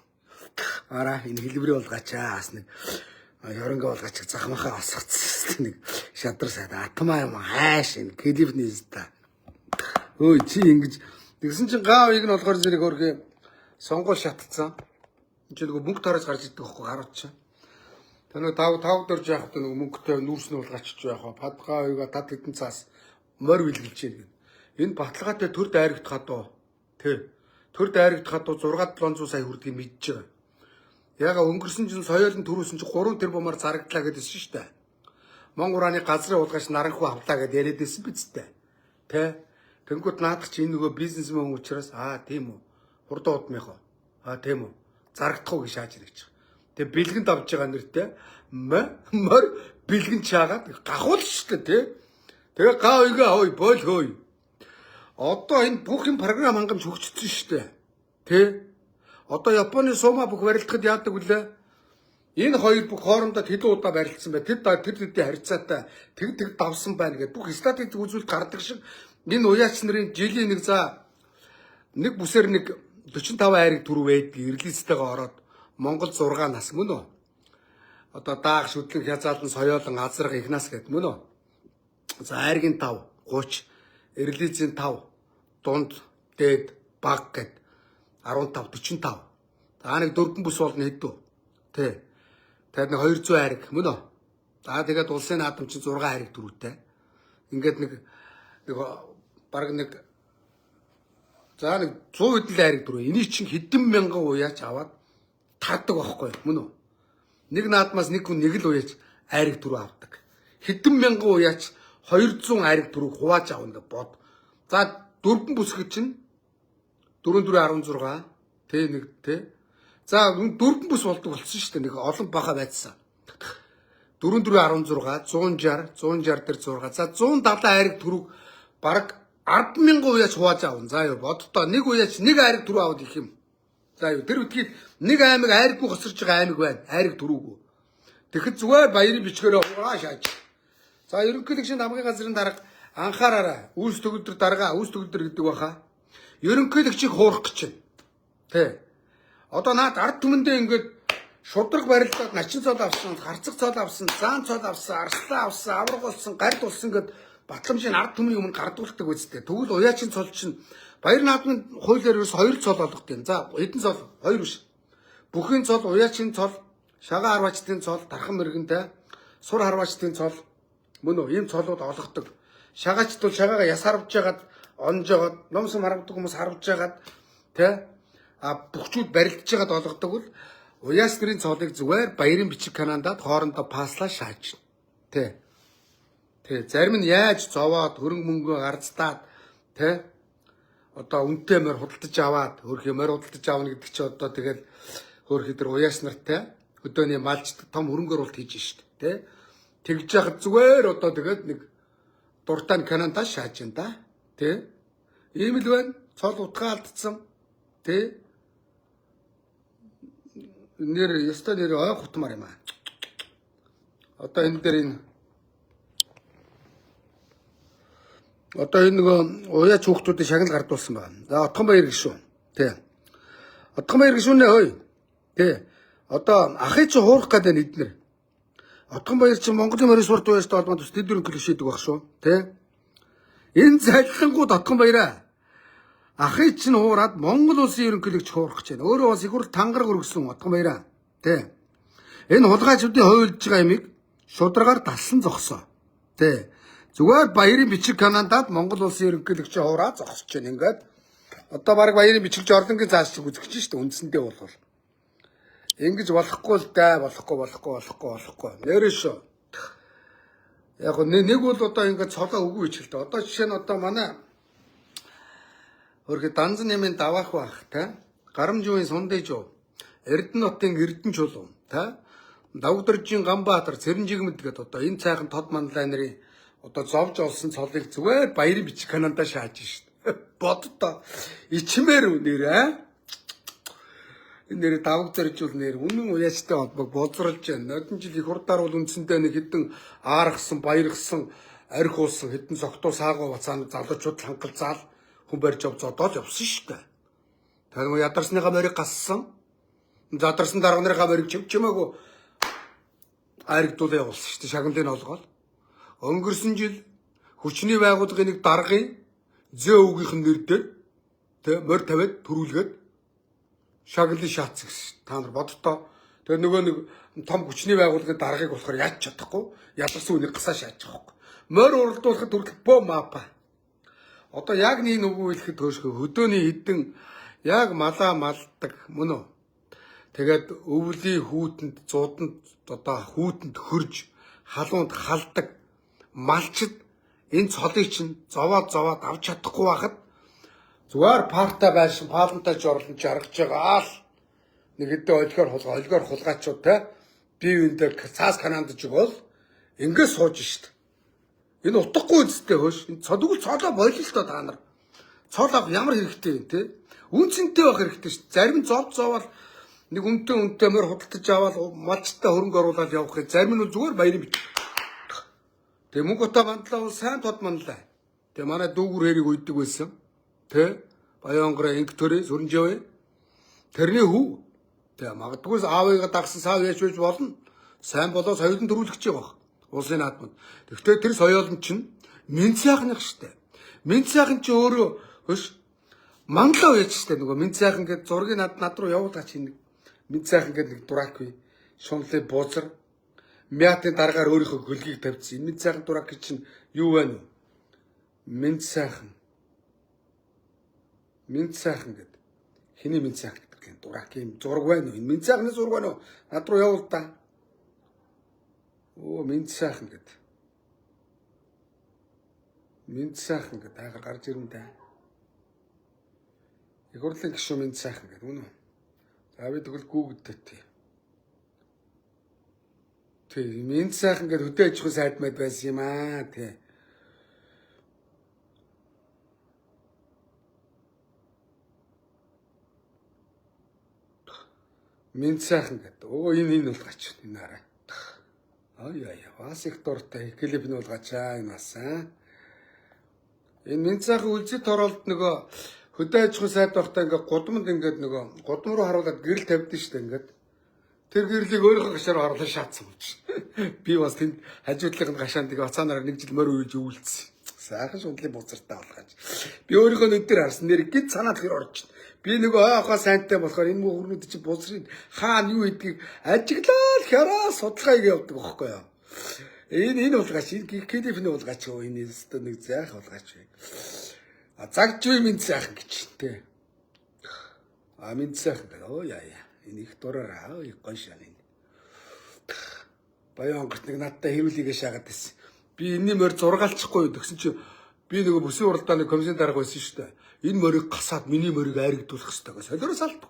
Араа энэ хэлбэрийн бол гачаас нэг шоронгийн бол гач захмахаа асгацсан нэг шадар сайд атмаа юм хайш энэ кэдэвний ста. Ой чи ингэж тэгсэн чинь ГАО-ыг нь болохоор зэрэг өөрхий сонгуул шатцсан. Энд чинь нөгөө мөнгө тараас гарч ирдэг байхгүй харуулчих. Тэр нөгөө тав дөрж яхад нөгөө мөнгөтэй нүүрс нь бол гачиж яхаа. Пад ГАО-ыг тат хэдэн цаас морь билгэлж байна. Энэ баталгаатай төр дайрагдах хадуу. Тэ. Төр дайрагдах хадуу 6-700 сая хүрдгийг мэдж байгаа. Яга өнгөрсөн жин соёолын төрөөсөн чи 3 тэрбумаар зарагдлаа гэдээсэн шүү дээ. Монгол урааны газрын уулгаач наранхуу авлаа гэдээ яриад байсан биз дээ. Тэ. Тэнгүүд наадах чи энэ нөгөө бизнесмен учраас тийм үү. Хурдан удмынхоо. Тийм үү. Зарагдах уу гэж шааж ирэх гэж. Тэгээ бэлгэнд авж байгаа нэртэй мор бэлгэн чаагаад гахуул шүү дээ тий. Тэгээ ГАО-ыг хой боол хөөй. Одоо энэ бүх юм програм хангамж хөгжсөн шүү дээ. Тий. Одоо Японы сума бүх барилдахад яадаг вүлээ? Энэ хоёр бүх хоорондоо хэдэн удаа барилдсан бай. Тэр тэдний харьцаатай тэг давсан байна гэдэг бүх статистик үзүүлэлт гардаг шиг энэ уяач нарын жилийн нэг за нэг бүсээр нэг 45 айрыг түрүү байдаг релизтэйгээ ороод Монгол 6 нас мөн үү? Одоо даах шүтлэг хязаалан соёолон азраг их нас гэдэг мөн үү? За айргийн 5 30 релизийн 5 дунд дээд баг гэд 15 45. За нэг 4 бүс болно хэдүү. Тэ. Тэгээд нэг 200 айрыг мөн үү? За тэгээд улсын наадам чинь 6 айрыг түрүүтэй. Ингээд нэг бараг нэг за нэг 100 хэдэн айрыг түрүү. Энийг чинь хэдэн мянган уяач аваад таадаг байхгүй мөн үү? Нэг наадмаас нэг хүн нэг л уяач айрыг түрүү авдаг. Хэдэн мянган уяач 200 айрыг түрүү хувааж авна гэж бод. За 4 бүсгэж чинь 4-4-16 тэ нэг тэ. За 4 бүс болдог болсон шүү дээ. Нэг олон баха байцсан. 4-4-16 160 дээр 6. За 170 айрыг түрүү бараг 10,000 уяач хувааж авна. За юу боддоо нэг уяач нэг айрыг түрүү аваад их юм. За юу тэр үтгийг нэг аймаг айрггүй госорж байгаа аймаг байна. Айрыг түрүүгүй. Тэгэхэд зүгээр баярын бичгээрээ хураа шааж. За ерөнхийлөгчийн хамгийн газрын дарга анхаараарай. Үүс төгөлдөр дарга үүс төгөлдөр гэдэг баха. Ерөнхийлөгчийг хуурах гэж байна. Тэ. Одоо наад ард түмэндээ ингээд шудраг барилдаад начин цол авсан, харцаг цол авсан, заан цол авсан, арслаа авсан, авраг болсон, гард болсон гэд батламжийн ард түмний өмнө гардуулдаг үстэй. Тэгвэл уяачин цол чинь Баяр наадмын хуулиар ерөөс 2 цол болгодیں۔ За хэдэн цол? 2 биш. Бүхийн цол, уяачин цол, шагаа харваачдын цол, тархан мэрэгэнтэй, сур харваачдын цол мөн үү? Ийм цолууд олгодог. Шагаач бол шагаагаа яс харвж ягаад онжоод, номсон харвдаг хүмүүс харвж ягаад тэ бүхчүүд барилдж ягаад олгодог бол уяас нарын цолыг зүгээр баярын бичиг канандад хоорондоо паслаа шааж. Тэ. Тэ зарим нь яаж зовоод хөрөнгө мөнгөө гарцтаад тэ одоо үнэтэй морь худалдаж аваад хөрх морь худалдаж аавна гэдэг чи одоо тэгэл хөрх тэр уяас нартай Өдөөний малчдаг том хөрөнгө оруулалт хийж штэ тий. Тэгж яхад зүгээр одоо тэгээд нэг дуртай Канада шааж ин да тий. Ийм л байна. Цол утгаа алдсан тий. Нэр яста нэр ой хутмаар юм аа. Одоо энэ дээр энэ одоо энэ нөгөө уяач хүүхдүүдийн шагнал гардуулсан байна. За Отгонбаяр гişүн тий. Отгонбаяр гişүнээ хөөе. Тий. Одоо ахыг чи хуурах гэдэг нь эднэр. Отгонбаяр чи Монголын морин сурд байштай холбоотой төс тэдүрэн клишэдэг баг шүү. Тэ? Энэ залхингууд Отгонбаяраа ахыг чи хуураад Монгол улсын ерөнхийлөгч хуурах гэж байна. Өөрөө бас их хурл тангараг өргөсөн Отгонбаяраа. Тэ? Энэ хулгайчдын хуйлж байгаа юмыг шударгаар далсан зогсоо. Тэ? Зүгээр баярын бичиг Канадад Монгол улсын ерөнхийлөгч хуураад зогсож байна. Ингээд одоо баг баярын бичигч ордонгийн зааш үзэж шүү дээ үндсэндээ бол. Ингэж болохгүй л да, болохгүй. Нэрээ шүү. Яг нэг бол одоо ингэж цолоо өгөө ичгэлтэй. Одоо жишээ нь одоо манай өөрхий данзан нэмийн даваах байх, та? Гарамжуугийн Сундайжуу, Эрдэнэ нутгийн Эрдэнэ чулуу, та? Давгдоржийн Ганбаатар, Цэрэнжигмэд гэдэг одоо энэ цайхан тод манлай нарын одоо зовж олсон цолыг зүгээр баярын бичиг Канадаа шааж шít. Боддоо ичмээр үнээр энэ нэр давг зоржуул нэр үнэн уяачтай холбоог боловсруулж байна. Нодон жил их хурдаар бол үндсэндээ нэг хэдэн ааргсан, баяргсан, арх уусан хэдэн цогтуу саагуу бацааны залуучууд хангалзаал хүн барьж зодоод явсан шүү дээ. Тэр ядарсныхаа морийг гассан. Задарсан дарга нарынхаа морийг чимээгүй айргдуулаа явуулсан шүү дээ. Шагналыг олгоод. Өнгөрсөн жил хүчний байгууллагын нэг даргын зөө үгийнхэн нэрдээ тэ морь тавиад төрүүлгээд шагналын шаацсан гэсэн. Та нар боддоо. Тэгээ нөгөө нэг том хүчний байгууллагын даргаыг болохоор яаж чадахгүй ядарсан үнийг гасаа шааж байгаа хөөх. Морь уралдуулахад хүртэл бөө мапа. Одоо яг нэг нүгүү хэлэхэд төшгөө хөдөөний хідэн яг малаа малдаг мөн үү. Тэгээд өвлийн хүүтэнд зууданд одоо хүүтэнд хөрж халуунд халдаг малчд энэ цолыг чинь зовоод авч чадахгүй байхад зүгээр парта байшин палантай жорлон жаргаж байгаа л нэг хэдэн олгоор хулгайчууд те бие биендээ цаас канандж өгөөл ингээд сууж шít. Энэ утгагүй үстэй хөөш. Энэ цодгол цолоо бойл л тоо та нар. Цол ав ямар хэрэгтэй вэ те? Үнцэнтэй байх хэрэгтэй шít. Зарим зовоол нэг үнтэй мөр худалдаж аваад малчтай хөрөнгө оруулаад явах. Зарим нь зүгээр баярын бит. Тэгээ мөнгө утаа бандлаа бол сайн тод манлаа. Тэгээ манай дүүгүр хэрийг үйдэг байсан. Тэ Баянграа инг төрөө сүрэнжээ. Тэрний хүү. Тэгээ магадгүй аавыгаа дагсан сав яж байж болно. Сайн болоо соёлын төрүүлэгч байгаа. Улсын наадмад. Гэхдээ тэр соёолн чинь мен сайхных штэ. Мен сайхан чи өөрөө хөш манлаа байж штэ нөгөө мен сайхан гэдэг зургийг над руу явуулаач нэг. Мен сайхан гэдэг нэг дурак бий. Шунлын буузар мятын дараагаар өөрийнхөө хөлгийг тавьчихсан. Мен сайхан дурак чинь юу вэ нэ? Мен сайхан гэдэг. Хэний мен сайхан гэдэг дурак юм зураг байна уу? Энэ мен сайхны зураг байна уу? Над руу явуул та. Оо мен сайхан гэдэг. Мен сайхан гэдэг айгаар гарч ирэндээ. Их хурлын гишүүн мен сайхан гэдэг үнэ. За би тэгвэл гүүгдтэй тий. Тэг мен сайхан гэдэг хөдөө аж ахуйн сайд мэд байсан юм аа тий. Мен сайхан гэдэг. Оо энэ болгаач энэ арай. Ай бас их дуртай клип нь болгоочаа энэ асаа. Энэ мен сайхан үлзэт оролт нөгөө хөдөө аж ахуйн сайд байхдаа ингээ гудамд ингээд нөгөө гудам руу харуулад гэрэл тавьдсан шүү дээ ингээд. Тэр гэрлийг өөрийнхөө гашаар орлоо шаацсан юм чи. Би бас тэнд хажуудлынхын гашаанд тэгээ оцаанаар нэг жил морь үйж өвлцсөн. Сайхан шундлын буцартаа болгооч. Би өөрийнхөө нүдээр харсан нэр гид санаад хэр орж байна. Би нөгөө аахаа сайнтай болохоор энэ мөхөрнүүд чи буцрын хаана юу гэдгийг ажиглал хяраа судалгаа хийгээ явдаг байхгүй юу. Энэ болгаач энэ клипний болгаач энэ өстө нэг зайх болгаач. Загж үе минь сайхан гэж тий. Минь сайхан оо яа. Энэ их дураараа их гоё шаа энэ. Баянгорт нэг надтай хэрүүлээгээ шаагаад байсан. Би энэний морь зургаалчихгүй гэсэн чи би нөгөө бүсийн уралдааны комиссын дарга байсан шүү дээ. Энэ морийг гасаад миний морийг айргдуулах хэрэгтэй гэж солироос алдав.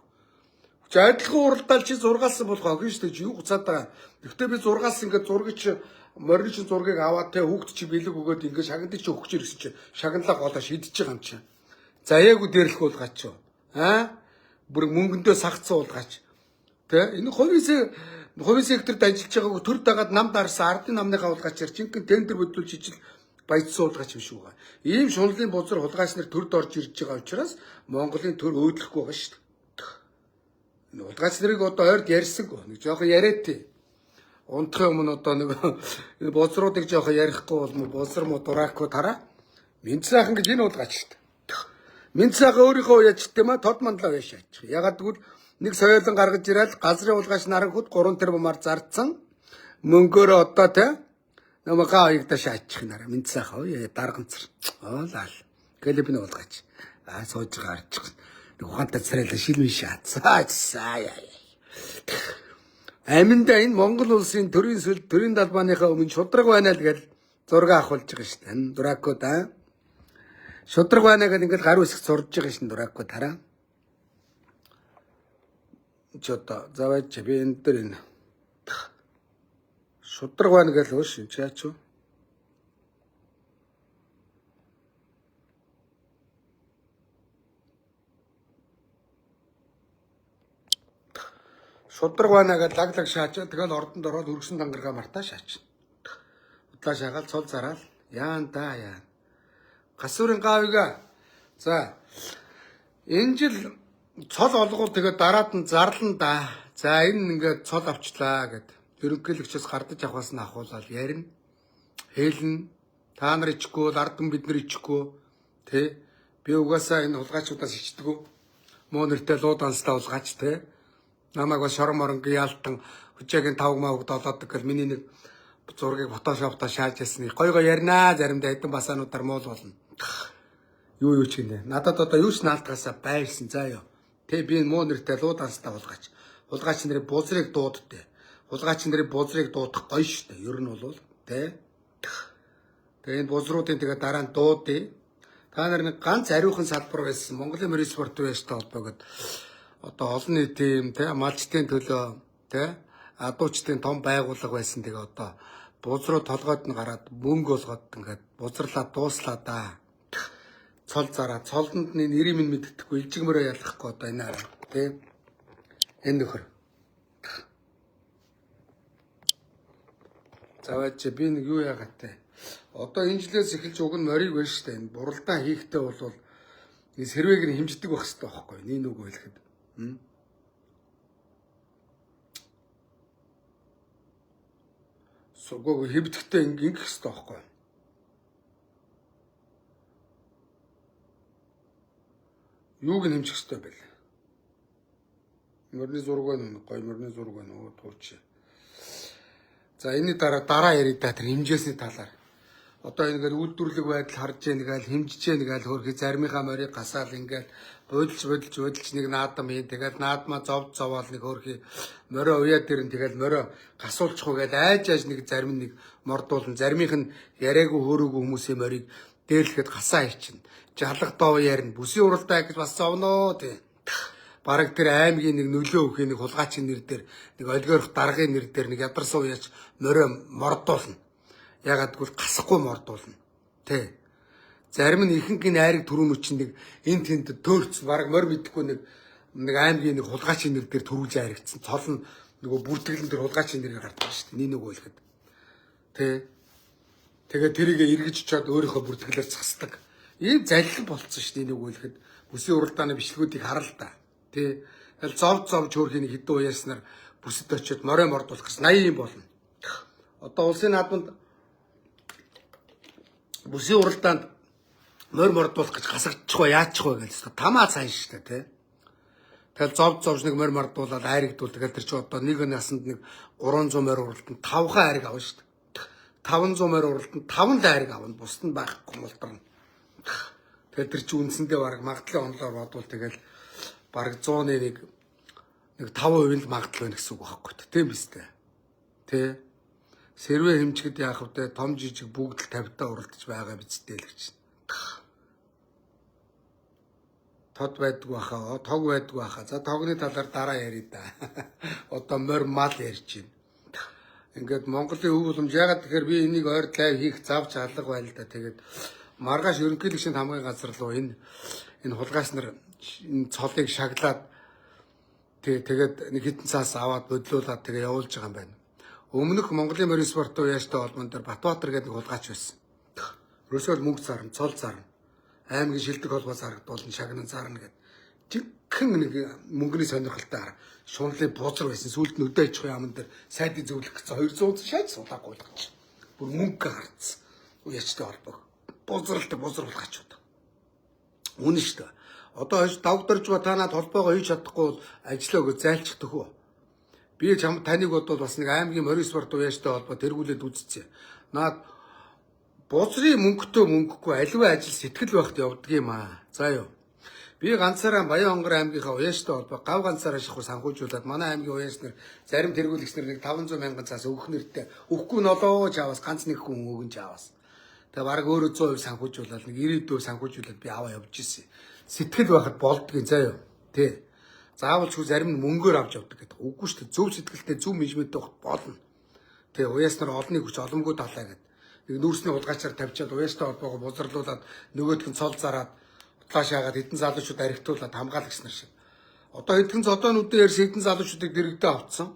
За адилхан уралдаал чи зургаалсан болох охин шүү дээ. Чи юу хуцаад байгаа. Гэхдээ би зургаалсан ингээд зургийг морины чи зургийг аваад те хүүхд чи бэлэг өгөөд ингээд шагнад чи өгч ирсэн чи шагналаа голоо шидэж байгаа юм чи. За яг үдээрлэх уулгаач юу. Бүр мөнгөндөө сагцсан уулгаач. Тэ энэ хувийн секторт ажиллаж байгааг төр дагаад нам дарсан ардын намныхаа уулгаач чинхэн тендер бодлуулж ижил баяцсан уулгаач юм шүү. Ийм шунлын бузар хулгайч нар төрд орж ирж байгаа учраас Монголын төр өөдлөхгүй байгаа шүү дээ. Энэ хулгайч нарыг одоо ойрд ярьсангүй. Нэг жоохон яриад тий. Унтахын өмнө одоо нэг энэ бузруудыг жоохон ярихгүй бол бузар мо дураагүй тараа. Минцаахан гэж энэ хулгайч шүү дээ. Минцаахан өөрийнхөө яжтэй ма тод мандлаа яшаач. Ягаад гэвэл нэг соёолон гаргаж ирэл газрын хулгайч наранхуд 3 тэрбумаар зардсан. Мөнгөөрөө одоо те намгаа аягдаа шаачих нараа минцаахан дарганцар. Оолаа. Гэлбэн уулгаач. Сууж гарч. Ухаантай царайлаа шилмэн шаацаа. Аминда энэ Монгол улсын төрийн далбааныхаа өмнө шудраг байна л гэж зураг авахулж байгаа шүү дээ. Энэ дураако да. Шудраг байна гэдэг ингээд гар үсэг зурж байгаа шин дураако тараа. Чото заваач би энэ төр энэ шудраг байна гэж л шин чаач юу. Шудраг байна гэж лаглаг шаачаа тэгэл ордонд ороод өргөсөн дангаргаа мартаа шаач. Удлаа шагаал цол зараал яан да яан. Гасуурын gaавига. За энэ жил цол олгол тэгээд дараад нь зарлан да. За энэ ингээд цол авчлаа гэд. Ерөнхийлөгчөөс гардаж авахаас нь ахуулаад ярина. Хэлнэ. Та нар ичихгүй, ардэн бид нар ичихгүй. Тэ. Би угаасаа энэ хулгайчудаас ичдэггүй. Муу нэртэй луу данстай хулгайч тэ. Намайг бас шорон моронгийн яалтан хүчээгийн 5 маагд олоодаг гэл миний нэг зургийг фотошоптоо шааж ясны. Гой ярина. Заримдаа хэдэн басаануудаар муул болно. Юу ч гинэ. Надад одоо юу ч наалтгаасаа байрсан заа ёо. Тэ би энэ муу нэртэй луу данстай хулгайч. Хулгайч нарын бузрыг дуудтээ. Хулгайч нарын бузрыг дуудах гоё штэ. Ер нь бол тэ. Тэгээ энэ бузруудын тэгээ дараа нь дуудъя. Та нар нэг ганц ариухан салбар байсан. Монголын морин спортын байштай холбоогод одоо олон нийтийн тэ малчтын төлөө тэ адуучдын том байгууллага байсан. Тэгээ одоо бузруу толгойд нь гараад мөнгө олгоод ингээд бузрлаа дууслаа да. Цол зараа цолдонд нь нэрийг минь мэддэхгүй илжигмөрөө ялахгүй одоо энэ хараа тэ энэ нөхөр. Заваач би нэг юу яагаад те. Одоо энэ жилээс эхэлж уг нь морийг байна штэ. Энэ буралдаан хийхдээ бол энэ сэрвээг нь хэмждэг байх хэрэгтэй байхгүй. Нэг үг хэлэхэд. Сугоо хэвдэхтэй ингэх хэрэгтэй байхгүй. Юуг нь хэмжих хэрэгтэй байл. Морины зураг байна. Гой морины зураг байна. Туурч. За энэний дараа ярив та тэр хэмжээсний талаар. Одоо ингээд үйлдвэрлэг байдал харж яа нэгэл хэмжиж яа нэгэл хөрхи зармийнхаа морийг гасаал ингээд бодилж нэг наадам хийн тэгэл наадмаа зовоол нэг хөрхи морио уяа дээр нь тэгэл морио гасуулчихгүй гээл айж нэг зарим нэг мордуулна зармийнх нь яриаггүй хөөрөөгүй хүмүүсийн морийг дээрлэхэд гасаа хийчин. Жалах доо ярина. Бүсийн уралдаа гэж бас зовноо тий. Бараг тэр аймгийн нэг нөлөө өгөх нэг хулгайчийн нэр дээр нэг олигорх даргын нэр дээр нэг ядарсан уяач морио мордуулна. Ягаад гэвэл гасахгүй мордуулна. Тэ. Зарим нь ихэнх найраг төрүүн үчин нэг энэ тэнд төөрч бараг морь мэдхгүй нэг аймгийн нэг хулгайчийн нэр дээр төрүүлж харагдсан. Цол нь нөгөө бүртгэлэн тэр хулгайчийн нэрээр гардаг шүү дээ. Нэг өгөөлөхөд. Тэ. Тэгээ тэрийг эргэж чад өөрийнхөө бүртгэлээр засдаг. Ийм залил болцсон шүү дээ нэг өгөөлөхөд. Бүсийн уралдааны бичлэгүүдийг хараа л да. Тэ. Тэгэл зовж хөөрхийн нэг хэдэн уяаснаар бүсэд очиод морио мордуулах гэсэн 80 юм болно. Одоо улсын наадманд бүсийн уралдаанд морь мордуулах гэж гасагдчихгүй яачих вэ гэж тамаа сайн шүү дээ тий. Тэгэл зовж нэг морь мордуулаад айрагдвал тэгэл тэр чи одоо нэг насанд нэг 300 морь уралтанд 5 айраг авна шүү дээ. 500 морь уралтанд 5 айраг авна. Бусд нь байхгүй мултрна. Тэгэл тэр чи үндсэндээ бараг магадлалын онлоор бодвол тэгэл бараг 100-ны нэг 5% л магадлал байна гэсэн үг байхгүй тийм биз дээ. Тэ. Сэрвэ хэмжихэд яах вэ? Том жижиг бүгд л 50-таа уралдаж байгаа биз дээ л гэж. тод байдгүй баха, тог байдгүй баха. За тогны талаар дараа ярий да. Одоо морь мал ярьж байна. Ингээд Монголын өв боломж ягаад тэгэхээр би энийг ойр лайв хийх завч алга байл да. Тэгээд маргааш ерөнхийлөгчийн хамгийн газар руу энэ хулгайч нар энэ цолыг шаглаад тэгээд нэг хитэн цаас аваад бодлуулаад тэгээ явуулж байгаа юм байна. Өмнөх Монголын морин спортын уяажтай холбоон дээр Батбаатар гэдэг хулгайч байсан. Ерөөсөө мөнгө зарна, цол зарна. Аймгийн шилдэг холбоо зарагдуулна, шагнан зарна гэдэг. Жинхэнэ нэг мөнгөний сонирхолтой шунлын бузар байсан. Сүүлд нь өдөө аж ахуйн яамн дээр сайдыг зөвлөх гэсэн 200 шаад сулаагүй болгоч. Бүр мөнгө гарцсан. Уяажтай холбоо. Бузар хулгайчуд. Үнэн шүү дээ. Одоо давдарж ба танаад холбоогоо хийж чадахгүй бол ажиллаа өгөө зайлчих төхөө. Би таныг бодвол бас нэг аймгийн морин спорт уяажтай холбоо тэргүүлээд үзчихье. Наад бузрын мөнгөгүй аливаа ажил сэтгэл байхад явдаг юм аа. За юу. Би ганцаараа Баян-Хонгор аймгийнхаа уяажтай холбоо гав ганцаараа шахуу санхүүжуулаад манай аймгийн уяаж нар зарим тэргүүлэгч нар нэг 500 мянган цаас өгөх нэртэй өгөхгүй нолоо чаваас ганц нэг хүн өгөн чаваас. Тэгээ бараг өөрөө 100% санхүүжуулаад нэг 90% санхүүжуулаад би аваа явж ирсэн. Сэтгэл байхад болдгийн заа юу. Тэ. Заавал ч зарим нь мөнгөөр авч явдаг гэдэг. Үгүй шүү дээ. Зөв сэтгэлтэй зөв менежменттэй хот болно. Тэгээ уяас нар олныг хүч оломгүй талаа гэдэг. Нэг нүүрсний хулгайчаар тавьчаад уяастай холбоогоо бузарлуулад нөгөөдх нь цол зараад утлаа шаагаад хэдэн залуучууд архитуулаад хамгаалагч нар шиг. Одоо хэдхэн зодоонуудын ярьсан хэдэн залуучуудыг дэрэгдээ авцсан.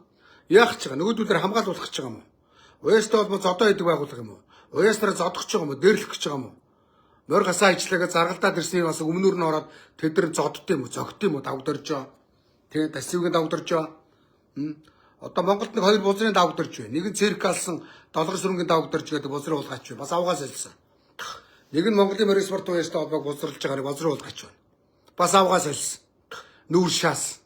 Яах ч байгаа нөгөөдүүлэр хамгаалуулах гэж байгаа юм уу? Уяастай холбоо зодоо идэг байгуулах юм уу? Уяас нараа зодох ч байгаа юм уу? Дээрлэх гэж байгаа юм уу? Морь гасаа ажиллагаа заргалдаад ирснийг бас өмнөр нь ороод тэд нар зодд юм уу? Зогт юм уу? Давдоржоо. Тэгээ тасвигийн давдоржоо. Одоо Монголд нэг хоёр бузрын давдорж байна. Нэг нь цирк алсан долгор сүрэнгийн давдорж гэдэг бузрын хулгайч байна. Бас авгаас олсон. Нэг нь Монголын морин спорт уяажтай холбоог бузралж байгааыг бузрын хулгайч байна. Бас авгаас олсон. Нүүр шаас.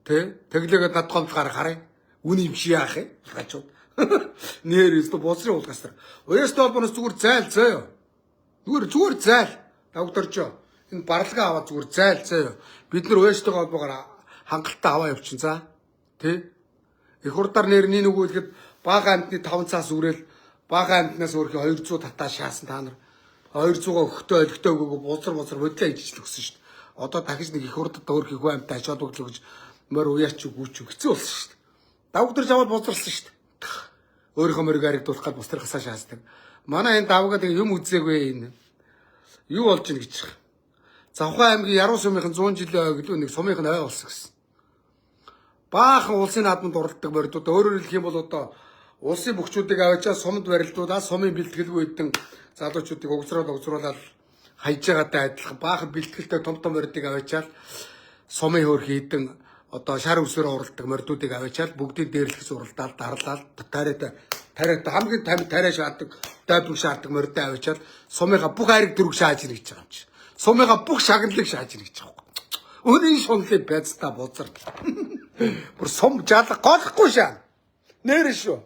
Тэглээгээд над гомдгаар харъя. Үний юм шиг яах юм? Хулгайчуд. Нэр өстө бузрын хулгайч нар. Уяажтай холбооноос зүгээр зайл заяа. Зүгээр зайл. Давдоржоо. Энэ баралгаа аваад зүгээр зайл заяа. Бид нар уяажтай холбоогоор хангалттай аваа явчихна за. Тэ? Их хурдаар нэрний нүгөө ихэд бага амтны 5 цаас үрэл бага амтнаас өөрхий 200 татаа шаасан та нар 200-аа өгтөө олигтой өгөөгөө бузар бодлоо ижижл өгсөн шүү дээ. Одоо дахиж нэг их хурдад өөрхий хүү амттай ачаад өглөө гэж морь уяач үгүйч хэцүү болсон шүү дээ. Давдарж аваад бузарлсан шүү дээ. Өөрийнхөө морийг аригдуулах гад бусдаар хасаа шаасдаг. Манай энэ давгаа тэг юм үзээгүй энэ. Юу болж ийн гэж байна. Завхан аймгийн Яруу сумынхын 100 жилийн ой гэлөө нэг сумынх нь ой болсон гэсэн. Баахан улсын наадманд оролдог морьдууд өөрөөр хэлэх юм бол одоо улсын бүхчүүдийг аваачаа сумд барилдуулаад сумын бэлтгэлгүй хэдэн залуучуудыг угсруулаад хайж байгаатай адилхан баахан бэлтгэлтэй том морьдыг аваачаал сумын хөөрхий хэдэн одоо шар үсээр оролдог морьдуудыг аваачаал бүгдийг дээрлэх зурлаад дарлаад тариат хамгийн тариа шаадаг дайбг шаарддаг морьдоо аваачаал сумынхаа бүх хайрыг дөрөв шааж ирэх гэж байгаа юм чи. Сумынхаа бүх шагналыг шааж ирэх гэж байгаа. Өнөө шунлын байцтай бузар. Бүр сум жаалга голохгүй шаа. Нэр шүү.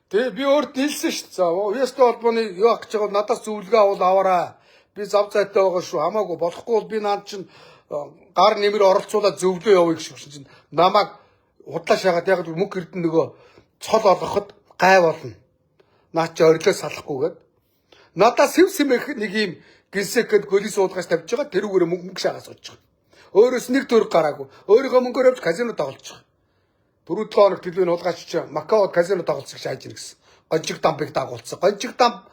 Тэгээ би өөрт хэлсэн шүү. За уяастай холбооны юу ах гэж байгаа надаас зөвлөгөө аваарай. Би зав зайтай байгаа шүү. Хамаагүй болохгүй бол би наад чинь гар нэмэр оролцуулаад зөвлөө явъя гэж чинь намайг худлаа шаагаад яг мөнгө эрдэн нөгөө цол олгоход гай болно. Наа чи орилоо салахгүйгээд надаас сэвсэмэх нэг юм гинсек гэд полис уулгаж тавьж байгаа тэр үгээр мөнгө шаагаас олж байгаа. Өөрөөс нэг төр гараагүй. Өөрийнхөө мөнгөөр авч казино тоглож байгаа. 4-7 хоног төлөвний хулгайч чи Макаод казино тоглоцох шааж ийн гэсэн. Гончиг дампыг дагуулсан. Гончиг дамп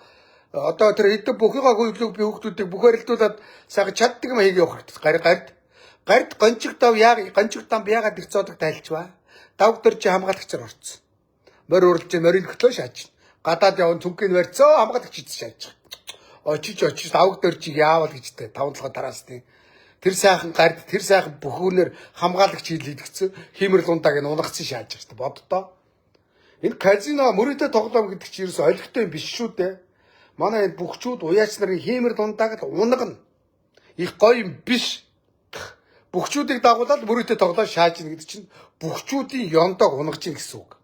одоо тэр хэдэн бүхийгаа хөвлөг би хүүхдүүдийг бүхээрэлдүүлээд сайхан чаддаг юм хийгээ явах хэрэгтэй. Гард гончиг дамп яагаад ирцоодаг тайлчваа. Давдар чи хамгаалагчаар орцсон. Морь уралж морин хөтлөө шааж. Гадаад явна түнхийн барьцоо хамгаалагч хийж шааж. Очиж давдар чи яавал гэжтэй 5-7 дараас тийм. Тэр сайхан гард тэр сайхан бүхүүнээр хамгаалагч хийлэгдсэн хиймэр лундаг нь унагцсан шааж байгаа шүү дээ боддоо. Энэ казино мөрөдө тоглоом гэдэг чинь ерөөс олигтой юм биш шүү дээ. Манай энэ бүхчүүд уяач нарын хиймэр лундаг л унгана. Их гоё юм биш. Бүхчүүдийг дагуулаад мөрөдө тоглоо шааж ийн гэдэг чинь бүхчүүдийн ёндоог унгаж ийн гэсэн үг.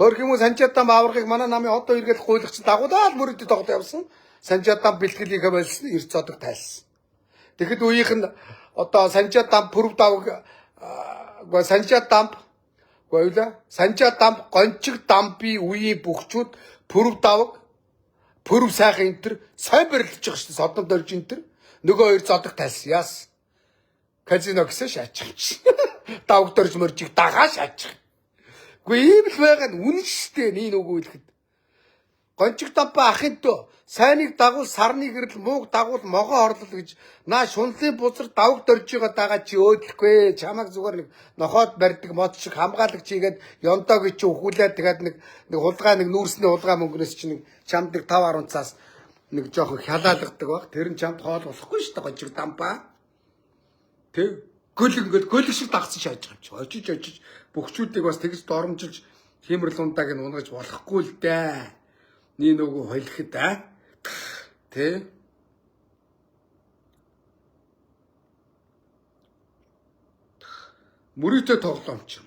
Хөрх юм уу санчаатан аврагыг манай намын одоо эргээд гуйлагч дагуулаад мөрөдө тоглоо явсан. Санчаатан бэлтгэлийнхээ болсон эрцоодог тайлсан. Тэгэхэд үеийнх нь одоо санчаа дамп пүрв давг санчаа дамп гончиг дампи үеийн бүхчүүд пүрв давг пүрв сайхан энтер сайн барилж байгаа шүү дээ содон дорж энтер Нөгөө хоёр зодог тайлсан. Яс. Казино гэсэн шаачих. Давгдорж мөржиг дагаа шаачих. Үгүй ийм л байгаа нь үнэн штэ нэг нөгөө хэлэхэд. Гончиг давба ахын дөө сайныг дагуул сарны гэрэл мууг дагуул могоо орлол гэж наа шунлын бузар давг дорж байгаа дага чи өөдлөхгүй чамаг зүгээр нэг нохоод барьдаг мод шиг хамгаалагч игээд ёндоо гэж чи өхүүлээд тэгээд нэг хулгай нэг нүүрсний хулгай мөнгнөөс чи нэг чамд нэг 5-10 цаас нэг жоохон хялаалгадаг баг тэр нь чамд хоол болохгүй шүү дээ гончиг дамба тэг гөл шиг дагцсан шааж байгаа юм чи очиж бөхчүүдийг бас тэгж доромжилж хиймэрл ундааг нь унгаж болохгүй л дээ нэг нөгөө хойлоход тэ мөрөйтэй тоглоомч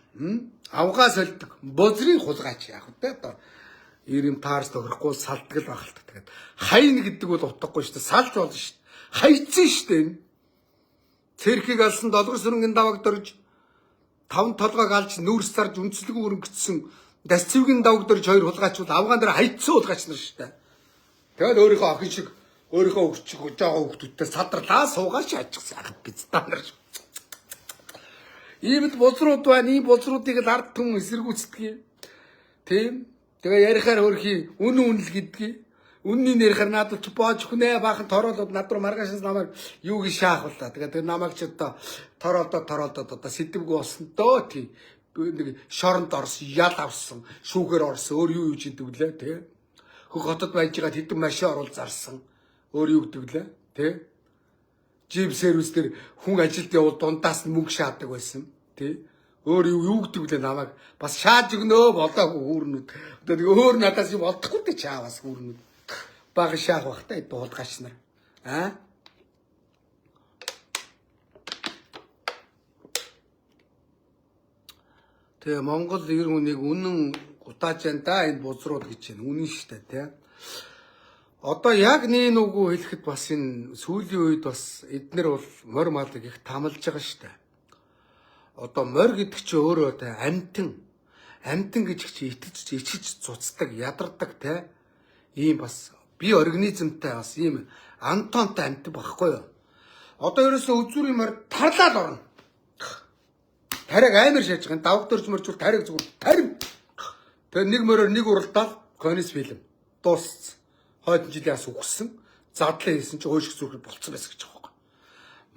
авгаа солидог бозрын хулгайч яах вэ одоо ирэм таарс тохирохгүй салдаг л багт тэгээд хайн гэдэг бол утгагүй шүү дээ салж болно шүү дээ хайцсан шүү дээ цэрхийг алсан долгор сүрэнгийн даваг дөрж 5 толгойг алж нүүрс зарж үнцлэг өрөнгөцсөн дасцвгийн даваг дөрж 2 хулгайчуд авгаан дээр хайцсан хулгайч нар шүү дээ тэгээд өөрийнхөө охин шиг өөрийнхөө өвчих жоо хөвгтүүдтэй садарлаа суугаач аачихсан ах биз та нар ийм л бузрууд байна ийм бузруудыг л ард түмэн эсэргүүцдэг тийм тэгээ ярихаар хөрхи үнэн үнэл гэдгийг үнний нэрхээр надад ч боож хүнээ баахан тороолоод над руу маргаашаас намайг юу гэж шаахвал та тэгээ тэр намайг ч одоо тороолдоод одоо сэдвгүй болсон дөө тийм нэг шоронд орсон ял авсан шүүгээр орсон өөр юу юу гэдэг вүлээ тий хөх хотод байж байгаа хэдэн машин оруул зарсан өөр юу гэдэг вүлээ тий жип сервис дээр хүн ажилд явал дундаас нь мөнгө шаадаг байсан тий өөр юу гэдэг вүлээ намайг бас шааж өгнөө болоогүй хүүрнүүд одоо нэг өөр надаас юм олдохгүй дээ чаавас хүүрнүүд баг шаах бахтай дуулгаач нар Тэгээ Монгол ер хүнийг үнэн гутааж байна да энэ бузрууд гэж байна. Үнэн шүү дээ тий. Одоо яг нэг нүгүү хэлэхэд бас энэ сүүлийн үед бас эднэр бол морь малыг их тамалж байгаа шүү дээ. Одоо морь гэдэг чи өөрөө тий амтан гэж чи ичиж цуцдаг, ядардаг тий. Ийм бас бие организмтай бас ийм антонтой амтан багхгүй юу. Одоо ерөөсөө үзүүрийн морь тарлаад орно. Тариг амар шааж байгаа. Давг дөрж мөржүүл тариг зүгээр тарим. Тэгээ нэг мөрөөр нэг уралдаал конис фильм дууссан. Хойдон жилийн ас үгсэн. Задлаа хийсэн чи хөөшг зүрхэл болцсон байсан гэж байгаа юм.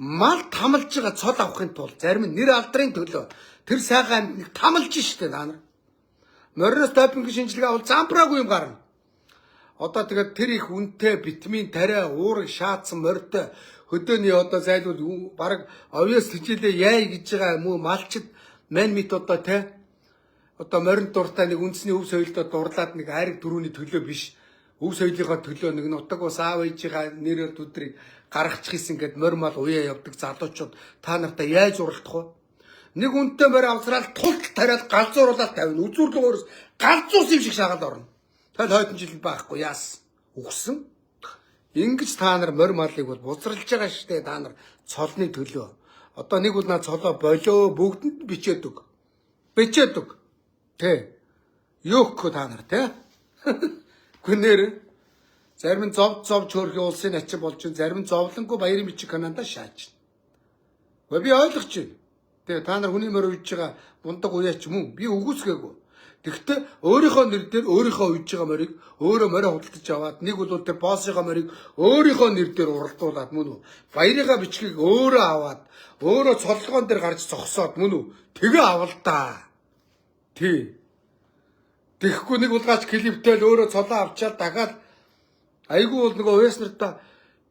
Мал тамалж байгаа цол авахын тулд зарим нь нэр алдрын төлөө тэр сайхан амтныг тамалж штэ та нар. Мориноос допинг шинжилгээ авал зампраагүй юм гарна. Одоо тэгээд тэр их үнэтэй витамин тариа уурыг шаацсан морьтой хөдөөний одоо зайлвал баг овёс хичээлээ яй гэж байгаа муу малчд мань мит одоо те одоо морин дуртай нэг үндэсний өв соёлдоо дурлаад нэг хайрыг дөрөвний төлөө биш өв соёлынхаа төлөө нэг нутаг бас аав ээжийнхаа нэрээр өдрийг гаргачих хийсэн гэд морь мал уяа явдаг залуучууд та нартай яаж уралдах вэ? Нэг үнэтэй морь авсрал тулт тариад галзууруулаад тавина. Үзүүрлэг өөрөөс галзуус юм шиг шагаад орно. Тэгэл хойдон жил байхгүй яас үгсэн. Ингэж та нар морь малыг бол бузралж байгаа штэ та нар цолны төлөө. Одоо нэг бол наа цолоо болоо бүгдэнд бичээд өг. Бичээд өг. Тэ. Юухгүй та нар тэ. Гүнээр зарим нь зовж хөөрхи улсын ачаа болж зарим нь зовлонгүй баярын бичиг кананда шааж. Би ойлгож байна. Тэгээ та нар хүний морь үйж байгаа мундаг уяач мөн би үгүйсгээгүй. Тэгвэл өөрийнхөө нэр дээр өөрийнхөө үйж байгаа морийг өөрөө морь худалдаж аваад нэг бол тэр боссынхаа морийг өөрийнхөө нэр дээр уралдуулад мөн үү? Баярыгаа бичгийг өөрөө аваад өөрөө цоллогоон дээр гарч зогсоод мөн үү? Тэгээ авал та. Тий. Тэгэхгүй нэг улгаач клиптэл өөрөө цолоо авчаад дахиад айгүй бол нөгөө уяас нартаа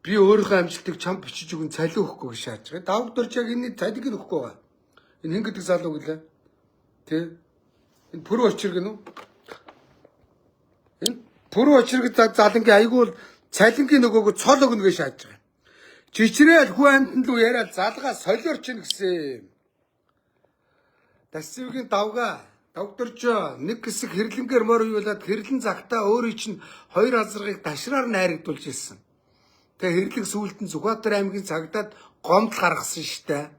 би өөрийнхөө амжилтыг чам бичиж өгөн цалин өгөхгүй гэж шааж байгаа. Давг дөрж яг энэ цалинг нь өгөхгүй байгаа. Энэ хэн гэдэг залуу гэлээ. Тий. Энэ пүрүү очир гэнэ үү? Энэ пүрүү очир гэдэг залангийн айгүй бол цалингийн нөгөөгөө цол өгнө гэж шааж байгаа. Чичрээл хүү амтнд л яриад залгаа солиор чинь гэсэн. Дасцвгийн давга докторч нэг хэсэг хэрлэнгээр морь уйлаад хэрлэн цагтаа өөрийн чинь хоёр азаргыг ташраар найрагдуулж ирсэн. Тэгээ хэрлэг сүулт нь Зүхбаатар аймгийн цагдаад гомдол гаргасан штэ.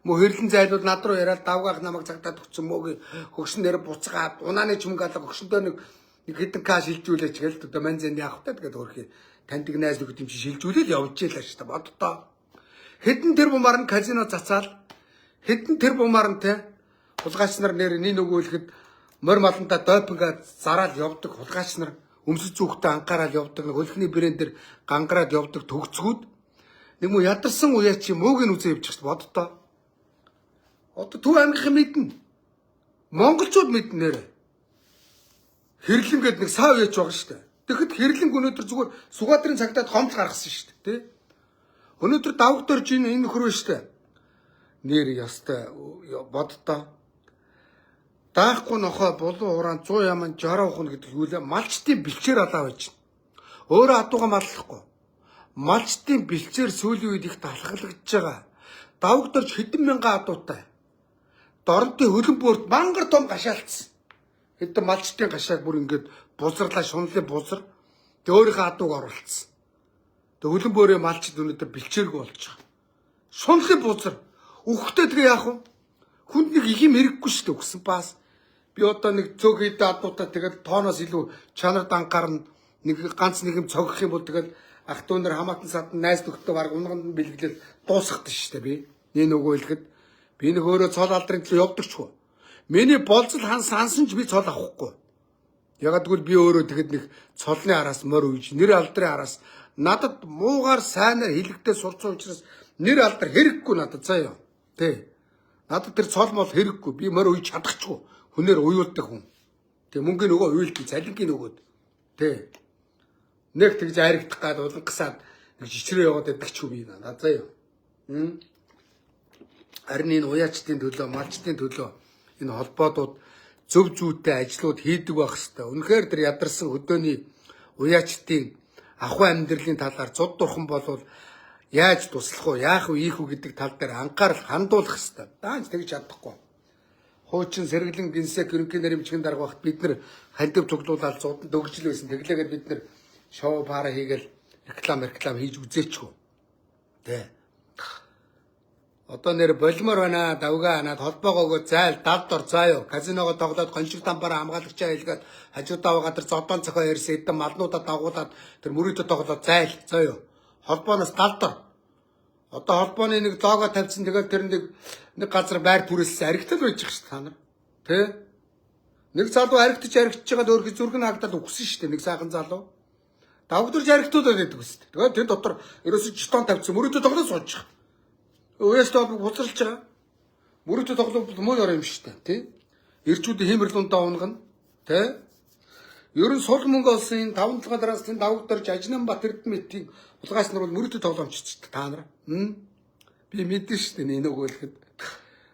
Мө хэрлэн зайлуул над руу яриад давгаах намайг цагдаад өгсөн мөг хөгшин дээр буцгаад унааны чимэг алга хөгшөндөө нэг хэдэн каш хилжүүлээч гээл одоо манзэн яах вэ тэгээд өөрхий таньдаг найз нөхөд юм чи шилжүүлэл явж ялаа шүү дээ. Боддоо. Хэдэн тэр бумаар нь казино цацаал. Хэдэн тэр бумаар нь те хулгайч нар нэр нэг нөгөө хэлэхэд морь малантаа допинга зараад явдаг хулгайч нар өмсөж зүгтээ анхаарал явдаг нэг хөлхний брэндээр гангараад явдаг төгцгүүд нэг муу ядарсан уяа чи мууг нь үзээ явчих шүү боддоо. Одоо Төв аймгийнхан мэднэ. Монголчууд мэднэ нэрэ. Хэрлэн гээд нэг сав яж байгаа шүү дээ. Тэгэхэд хэрлэн өнөөдөр зүгээр Сүгадрын цагтаад хомж гаргасан шүү дээ, тий? Өнөөдөр давгдорж энэ нөхөр байна шүү дээ. Нэр ястай боддоо. Даахгүй нохоо булуу ураан 100 яман 60 ухна гэдэг юу лээ малчтын бэлчээр алаа байж. Өөрөө адууга маллахгүй. Малчтын бэлчээр сүүлийн үед их талхалгаж байгаа. Давгдорж хэдэн мянган адуутай. Доронтын хөлөн бүрт мангар том гашаалцсан. Хэдэн малчтын гашааг бүр ингээд бузарлаа шунлын бузар. Тэ өөрийнхөө адууг оруулсан. Тэ хөлөн бөөрөө малчд өнөдөө бэлчээргүй болж байгаа. Шунлын бузар. Үхтэй тэгээ яах вэ? Хүнд нэг их юм хэрэггүй шүү дээ өгсөн баас. Би одоо нэг цөг хийдэ адуутай тэгэл тооноос илүү чанар дангаар нэг ганц нэг юм цогох юм бол тэгэл ах トゥ нар хамаатан садан найз нөхдөд баг унганд бэлгэлэл дуусгахдаг шүү дээ би. Нэг нөгөө хэлэхэд би нэг өөрөө цол алдрын төлөө явдагчгүй. Миний болцол хансан ч би цол авахгүй. Ягаад гэвэл би өөрөө тэгэхэд нэг цолны араас морь үйж нэр алдрын араас надад муугаар сайнаар хэлэхдээ сурцсан учраас нэр алдар хэрэггүй надад заяа. Тэ. Надад тэр цол мол хэрэггүй. Би морь үйж чадахчгүй. Хүнээр уйлдаг хүн. Тэ мөнгөний нөгөө уйлдаг, цалингийн нөгөөд. Тэ. Нэг тэгж айрагдах гад улангасаад нэг жичрээ яваад байдаг ч юм би надад заяа. Харин энэ уяачдын төлөө, малчдын төлөө энэ холбоодууд зөв зүйтэй ажлууд хийдэг байх хэвээр. Үнэхээр тэр ядарсан хөдөөний уяачдын ахуй амьдралын талаар зуд дурхан болвол яаж туслах уу, яах вэ, ийх үү гэдэг тал дээр анхаарал хандуулах хэвээр. Даанч тэгж чадахгүй. Хуучин сэргэлэн гинсек ерөнхий наримчгийн дарга багт бид нар хандив цуглуулаад зудан дөгжил байсан. Тэглээгээд бид нар шоу пара хийгээл реклам хийж үзээчгүй. Тэ. Одоо нэр болмор байна, давга ханаад холбоогоогоо зайл далдор заяо. Казиногоо тоглоод гоншиг тамбараа хамгаалагчаа хэлгээд хажуудаа гадар зодон цохоо ярьсан эдэн малнуудаа дагуулад тэр мөрөдө тоглоод зайл заяо. Холбооноос далдор. Одоо холбооны нэг лого тавьсан тэгээд тэр нэг газар байр түрээссэн аригтал байж байгаа шүү та нар. Тэ? Нэг залуу аригтж байгаад өөрхий зүрх нь хагдаад өгсөн шүү дээ нэг сайхан залуу. Давгдорж аригтуулаад байдаг үст. Тэгээд тэр дотор ерөөсөж жетон тавьсан мөрөдө тоглоод сууж байгаа. Уяас тоолбог буцарлаж байгаа. Мөрөдө тоглоод муу ёр юм шүү дээ, тий? Ирчүүдийн хэмэрлүүндээ унгана, тий? Ерөн сул мөнгө олсон энэ 5 талгаараас тэнд давгдорж Ажнамбат Эрдэмтийн улгаас нар бол мөрөдө тоглоомчд та нар. Би мэдэн шүү дээ нэг өгөөлөхөд.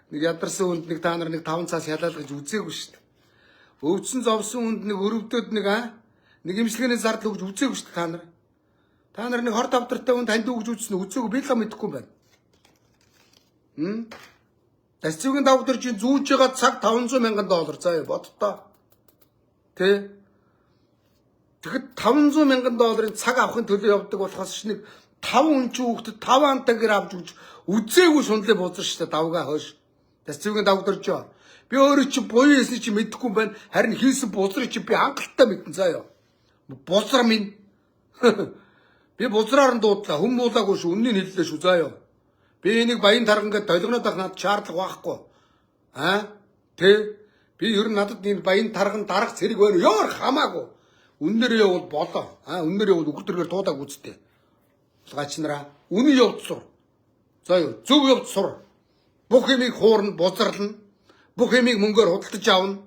Нэг ядарсан хүнд нэг та нар нэг 5 цаас ялаалгаж үзээгүй шүү дээ. Өвдсөн зовсон хүнд нэг өрөвдөд нэг имчилгээний зардал өгж үзээгүй шүү дээ та нар. Та нар нэг хор давтартай хүнд танд өгж үзсэн үзээгүй би л мэдэхгүй юм байна. Тасцгийн давгдорж зүүж байгаа цаг $500,000 заяа бодтоо. Тэ? Тэгэхэд $500,000 цаг авахын төлөө явдаг болохоос ч нэг 5 хүн ч хүүхдэд 5 антагэр авч өгч үзээгүй шунлын бузар штэ давгаа хойш. Тасцгийн давгдорж. Би өөрөө чи буян хийсэн чи мэдэхгүй юм байна. Харин хийсэн бузрыг чи би хангалттай мэдэн заяа. Бузар минь. Би бузраар нь дуудлаа. Хүм муулаагүй шүү. Үннийг хэллээ шүү заяа. Би энийг баян тарган гэдэг долгоноод ах надад шаардлага байхгүй. Тэ? Би ер нь надад энэ баян тарган дарах зэрэг байна уу? Ёор хамаагүй. Үннээрээ явал болоо. Үннээрээ явал өгөртөргөр дуудаг үзтээ. Улгаач нараа үнэн явд сур. За юу, зөв явд сур. Бүх юмыг хуурна, бузарлна. Бүх юмыг мөнгөөр худалдаж авна.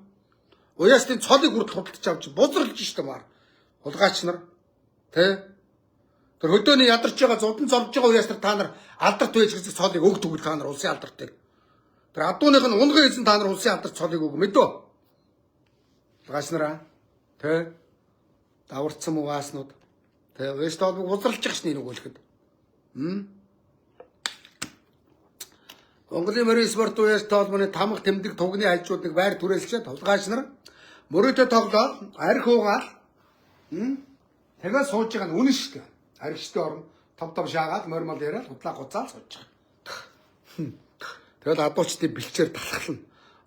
Уяасны цолыг хүртэл худалдаж авч бузарлж штэ маар. Улгаач нар. Тэ? Тэр хөдөөний ядарч байгаа зудан зовж байгаа уяас та нар алдарт байж гэсэн цолыг өгдөг та нар улсын алдартыг. Тэр адууных нь унгаа хийсэн та нар улсын алдарт цолыг өг мэдөө. Улгаач нараа. Тэ? Даварцсан муугаснууд. Тэ? Уяас тоолбог бузарлж байгаа шний нэг үлэхэд. Монголын морин спорт уяас тоолбоны тамга тэмдэг тугны хажуудыг байр түрээлчээд улгаач нар мөрөдө тоглоод арх уугаал. Тэгээд сууж байгаа нь үнэн шүү дээ. Аригчтай орно. Том шаагаад мормол яриад худлаа гуцаал сууж байгаа. Тэгэл адуучдын бэлчээр талхална.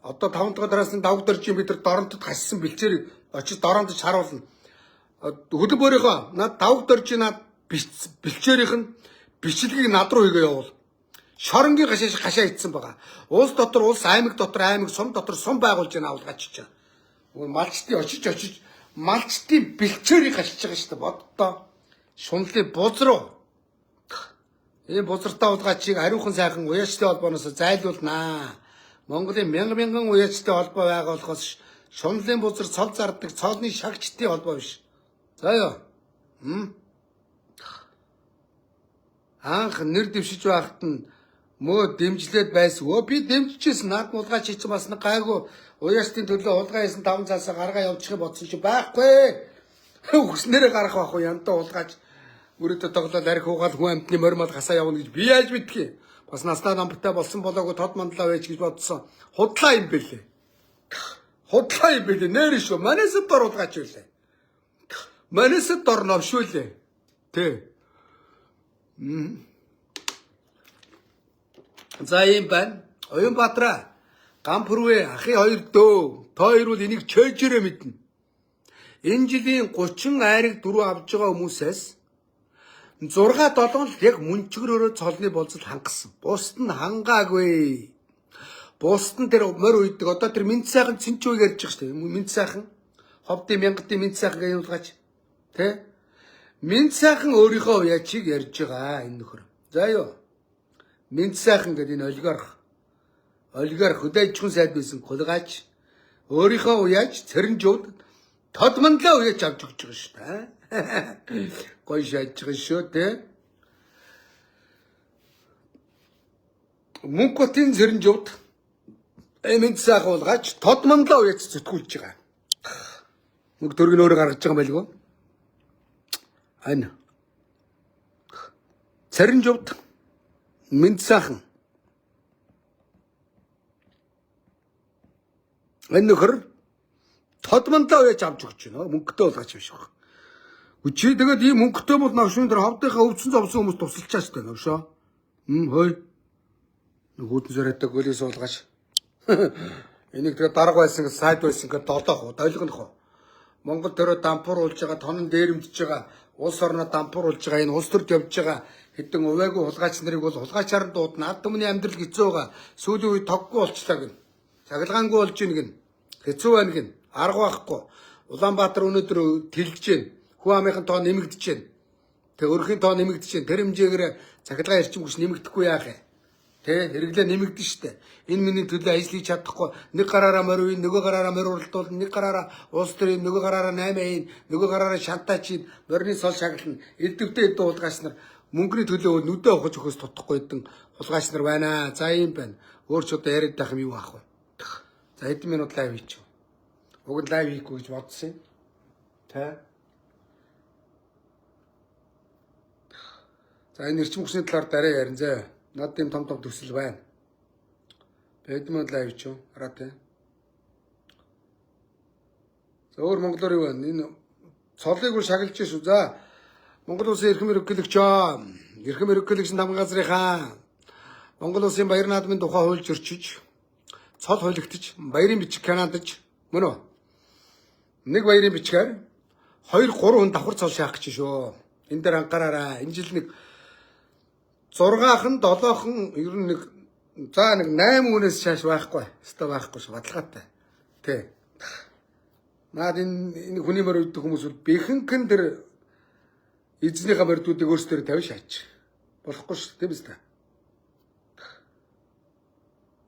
Одоо 5 дахь дараас нь давгдорж бид нар доронтод хассан бэлчээрийг очиж дорондож харуулна. Хөдөлмөрийнхөө над давгдорж над бэлчээрийнх нь бичлэгийг над руу хийгээ явуул. Шоронгийн гашаа ицсэн байгаа. Улс дотор улс, аймаг дотор аймаг, сум дотор сум байгуулж яана авалгаач чаа. Малчтын очиж малчтын бэлчээрийг гашиж байгаа шүү дээ. Боддоо. Шунлын буз руу. Энэ бузартаа авалгаачийг ариухан сайхан уяачтай холбооноос зайлуулнаа. Монголын мянган уяачтай холбоо байгаа болохоос шунлын бузар цол зардаг цолны шагчдын холбоо биш. За ёо. Анх нэр дэвшиж байхад нь мөө дэмжлээд байсан. Би дэмжижсэн над мулгаач хийчих бас нэг гайгүй уяачтын төлөө улгаа хийсэн 5 цаасаа гаргаа явуучих бодсон чи байхгүй. Хүснээрээ гарах байхгүй янтаа улгаач өрөөдө тоглоод арх угаал хүн амтны мормол гасаа явна гэж би яаж мэдхий. Бас наснаа намтай болсон болоогүй тод мандлаа байж гэж бодсон. Худлаа юм бэлээ. Худлаа юм бэлээ. Нэр шүү. Манайсад дор улгаач үлээ. Манайсад дор новшүүлээ. Тэ. За юм байна. Оюнбаатараа Гампүрвэ ахын хоёр дөө. Та хоёр бол энийг чөйжрээ мэднэ. Энэ жилийн 30 айрыг дөрөв авж байгаа хүмүүсээс 6-7 л яг мөнчгөрөөрөө цолны болцол хангасан. Бусд нь хангаагүй. Бусд нь тэр морь үйдэг. Одоо тэр Минт сайхан цэнчөө ярьж байгаа шүү дээ. Минт сайхан ховдын мянгатын Минт сайхан гэж явуулгаач. Тэ? Минт сайхан өөрийнхөө уяачийг ярьж байгаа энэ нөхөр. За юу. Минт сайхан гэдэг энэ олигарх хөдөөжчүн сайд байсан хулгайч өөрийнхөө уяаж цэрэнжүүд тодмонлоо уяаж авч өгч байгаа шүү дээ. Гой шааж байгаа шүү дээ. Мөнхбатын цэрэнжүүд Минт сайхан хулгайч тодмонлоо уяаж зүтгүүлж байгаа. Нэг төрг нь өөрөө гаргаж байгаа юм байлгүй. Ань. Цэрэнжүүд Минт сайхан энэ нөхөр тодмонлоо уяаж авч өгч байна. Мөнгөтэй болгооч биш баг. Чи тэгээд ийм мөнгөтэй бол навшин дээр хавдынхаа өвчсөн зовсон хүмүүс тусалчаа штэ навшоо. Хой. Нөгөөдөн зэрэгтэй гөлөөс болгооч. Энийг тэгээд дарга байсан гэж сайд байсан гэж долоох ойлгох уу. Монгол төрөө дампууруулж байгаа тонон дээрэмдж байгаа улс орноо дампууруулж байгаа энэ улс төрд явж байгаа хэдэн увайгүй хулгайч нарыг бол хулгайчаар дуудна. Ард түмний амьдрал хэцүү байгаа. Сүүлийн үед тоггүй болчлаа гин. Цаглагаангүй болж ийн гин. Хэцүү байна гин. Арга байхгүй. Улаанбаатар өнөөдөр тэлж гин. Хүн амынхын тоо нэмэгдэж гин. Тэг өрхийн тоо нэмэгдэж гин. Тэр хэмжээгээр цахилгаан эрчим хүч нэмэгдэхгүй яах вэ? Тэ хэрэглээ нэмэгдэн штэ. Энэ миний төлөө ажил хийж чадахгүй. Нэг гараараа морь, нөгөө гараараа морь уралдуул, нэг гараараа улс төрийн, нөгөө гараараа 8 айн, нөгөө гараараа шантаач, морины сол шаглална. Элдвтэй эдэн хулгайч нар мөнгөний төлөө нүдээ ухаж өгөхөөс тутахгүй эдэн хулгайч нар байна. За юм байна. Өөр ч удаа яриад байх юм юу аах вэ? За хэдэн минут лайв хийчих. Уг нь лайв хийхгүй гэж бодсон юм. Тэ. За энэ эрчим хүчний талаар дараа ярин зэ. Над тийм том төсөл байна. Хэдэн минут лайв хийчих. Хараа тэ. За өөр монголоор юу байна? Энэ цолыг уу шагалж шүү. За Монгол улсын эрхэм ерөнхийлөгч эрхэм ерөнхийлөгчийн тамга газрынхаа Монгол улсын баяр наадмын тухай хуульч өрчиж цол хойлогдож баярын бичиг Канадаж мөн үү? Нэг баярын бичгээр 2-3 хүн давхар цол шаах гэж шүү. Энэ дээр анхаараарай. Энэ жил нэг 6хан 7хан ер нь нэг за нэг 8 хүнээс шааш байхгүй. Өстой байхгүй шүү. Баталгаатай. Тэ. Наад энэ хүний мөр үйдэх хүмүүс бол бэхэнхэн тэр эзнийхээ мордуудыг өөрсдөө тавь шаач. Болохгүй шүү. Тийм үстэй.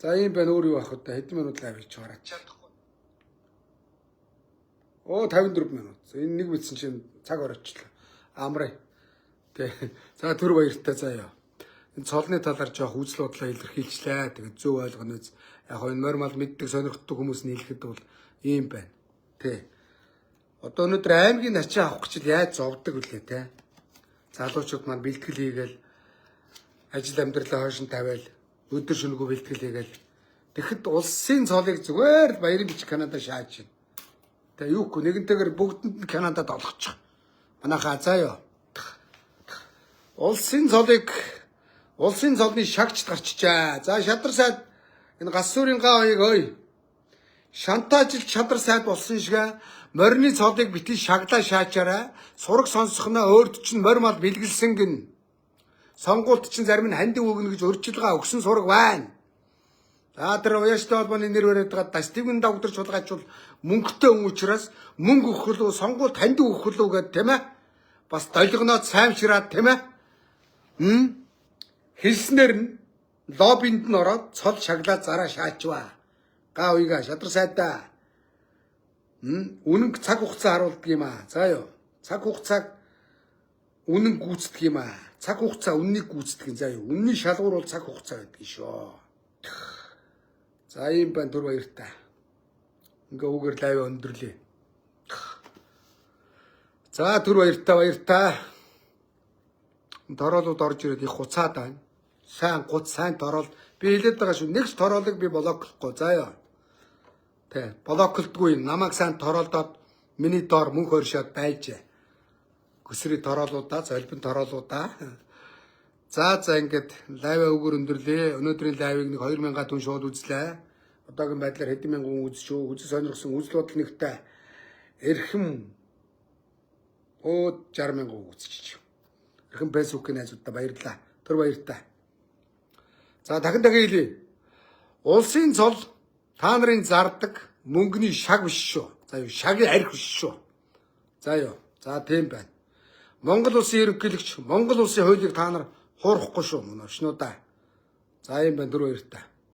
За юм байна өөр юу авах вэ? Хэдэн минут лайв хийж хараач. Оо 54 минут. Энэ нэг мэдсэн чинь цаг ороочлаа. Амраа. Тэ. За түр баяртай заяа. Энэ цолны талаар жоох үзэл бодлоо илэрхийлчлээ. Тэгээд зөв ойлгоно үз. Яг энэ нормал мэддэг сонирхдаг хүмүүс нь хэлэхэд бол ийм байна. Тэ. Одоо өнөөдөр аймгийн ачаа авах гэж яаж зовдөг вүлээ те. Залуучууд маань бэлтгэл хийгээл ажил амьдралаа хойш нь тавиал өдөр шөнөгүй бэлтгэл хийгээл тэгэхэд улсын цолыг зүгээр баярын бичиг Канада шааж байна. Тэгээ юу гэх нэгэнтэйгээр бүгдэнд нь Канадад олгочих. Манайхаа заа ёо. Улсын цолны шагчд гарчижээ. За шадар сайд энэ гас сүрийн гаа хоёыг ой. Шантаажилт шадар сайд болсон шиг морины цолыг битгий шаглаа шаачаарай. Сураг сонсохноо өөрт чинь морь мал бэлгэлсэн гин. Сонгуульд чинь зарим нь хандив өгнө гэж өрчлөгөө өгсөн сураг байна. За тэр уяаштай холбооны нэр бариад байгаа Стивен Догдор чуулгаач бол мөнгөтэй хүн учраас мөнгө өгөх лөө сонгуульд хандив өгөх лөө гэдэг тийм ээ. Бас долгоноод саймшираад тийм ээ. Хэлснээр нь лоббинд нь ороод цол шаглаа зараа шаачваа. Га уйга шадар сайдаа. Үнэн цаг хугацаа харуулдаг юм аа. За ёо. Цаг хугацааг үнэн гүйцэтгэх юм аа. Цаг хугацаа үннийг гүйцэтгэх юм. За ёо. Үнний шалгуур бол цаг хугацаа байдаг шөө. За ийм байна түр баяртай. Ингээ үгээр лайв өндөрлөө. За түр баяртай. Тороолууд орж ирээд их хуцаад байна. Сайн гуц сайн тороол би хэлээд байгаа шүү. Нэгч тороолыг би блоклохгүй. За ёо. Тэ блоклдгүй намайг сайн тороолдоод миний доор мөнх хоршоод байж. Гүсрий тороолуудаа, золбин тороолуудаа. За ингээд лайв өгөр өндөрлөө. Өнөөдрийн лайвыг нэг 2000 хүн шууд үзлээ. Одоогийн байдлаар хэдэн мянган хүн үзчихөө. Үзэж сонирхсан үзэл бодол нэгтэй эрхэм 60,000 хүн үзчихэж. Эрхэм фэйсбүүкийн найзуудаа баярлалаа. Тэр баяртай. За дахин хэлье. Улсын цол та нарын зардаг мөнгөний шаг биш шүү. За юу шагийн арх биш шүү. За юу. За тийм байна. Монгол улсын ерөнхийлөгч Монгол улсын хуулийг та нар хуурахгүй шүү. Мөн орчнуудаа. За юм байна түр баяртай.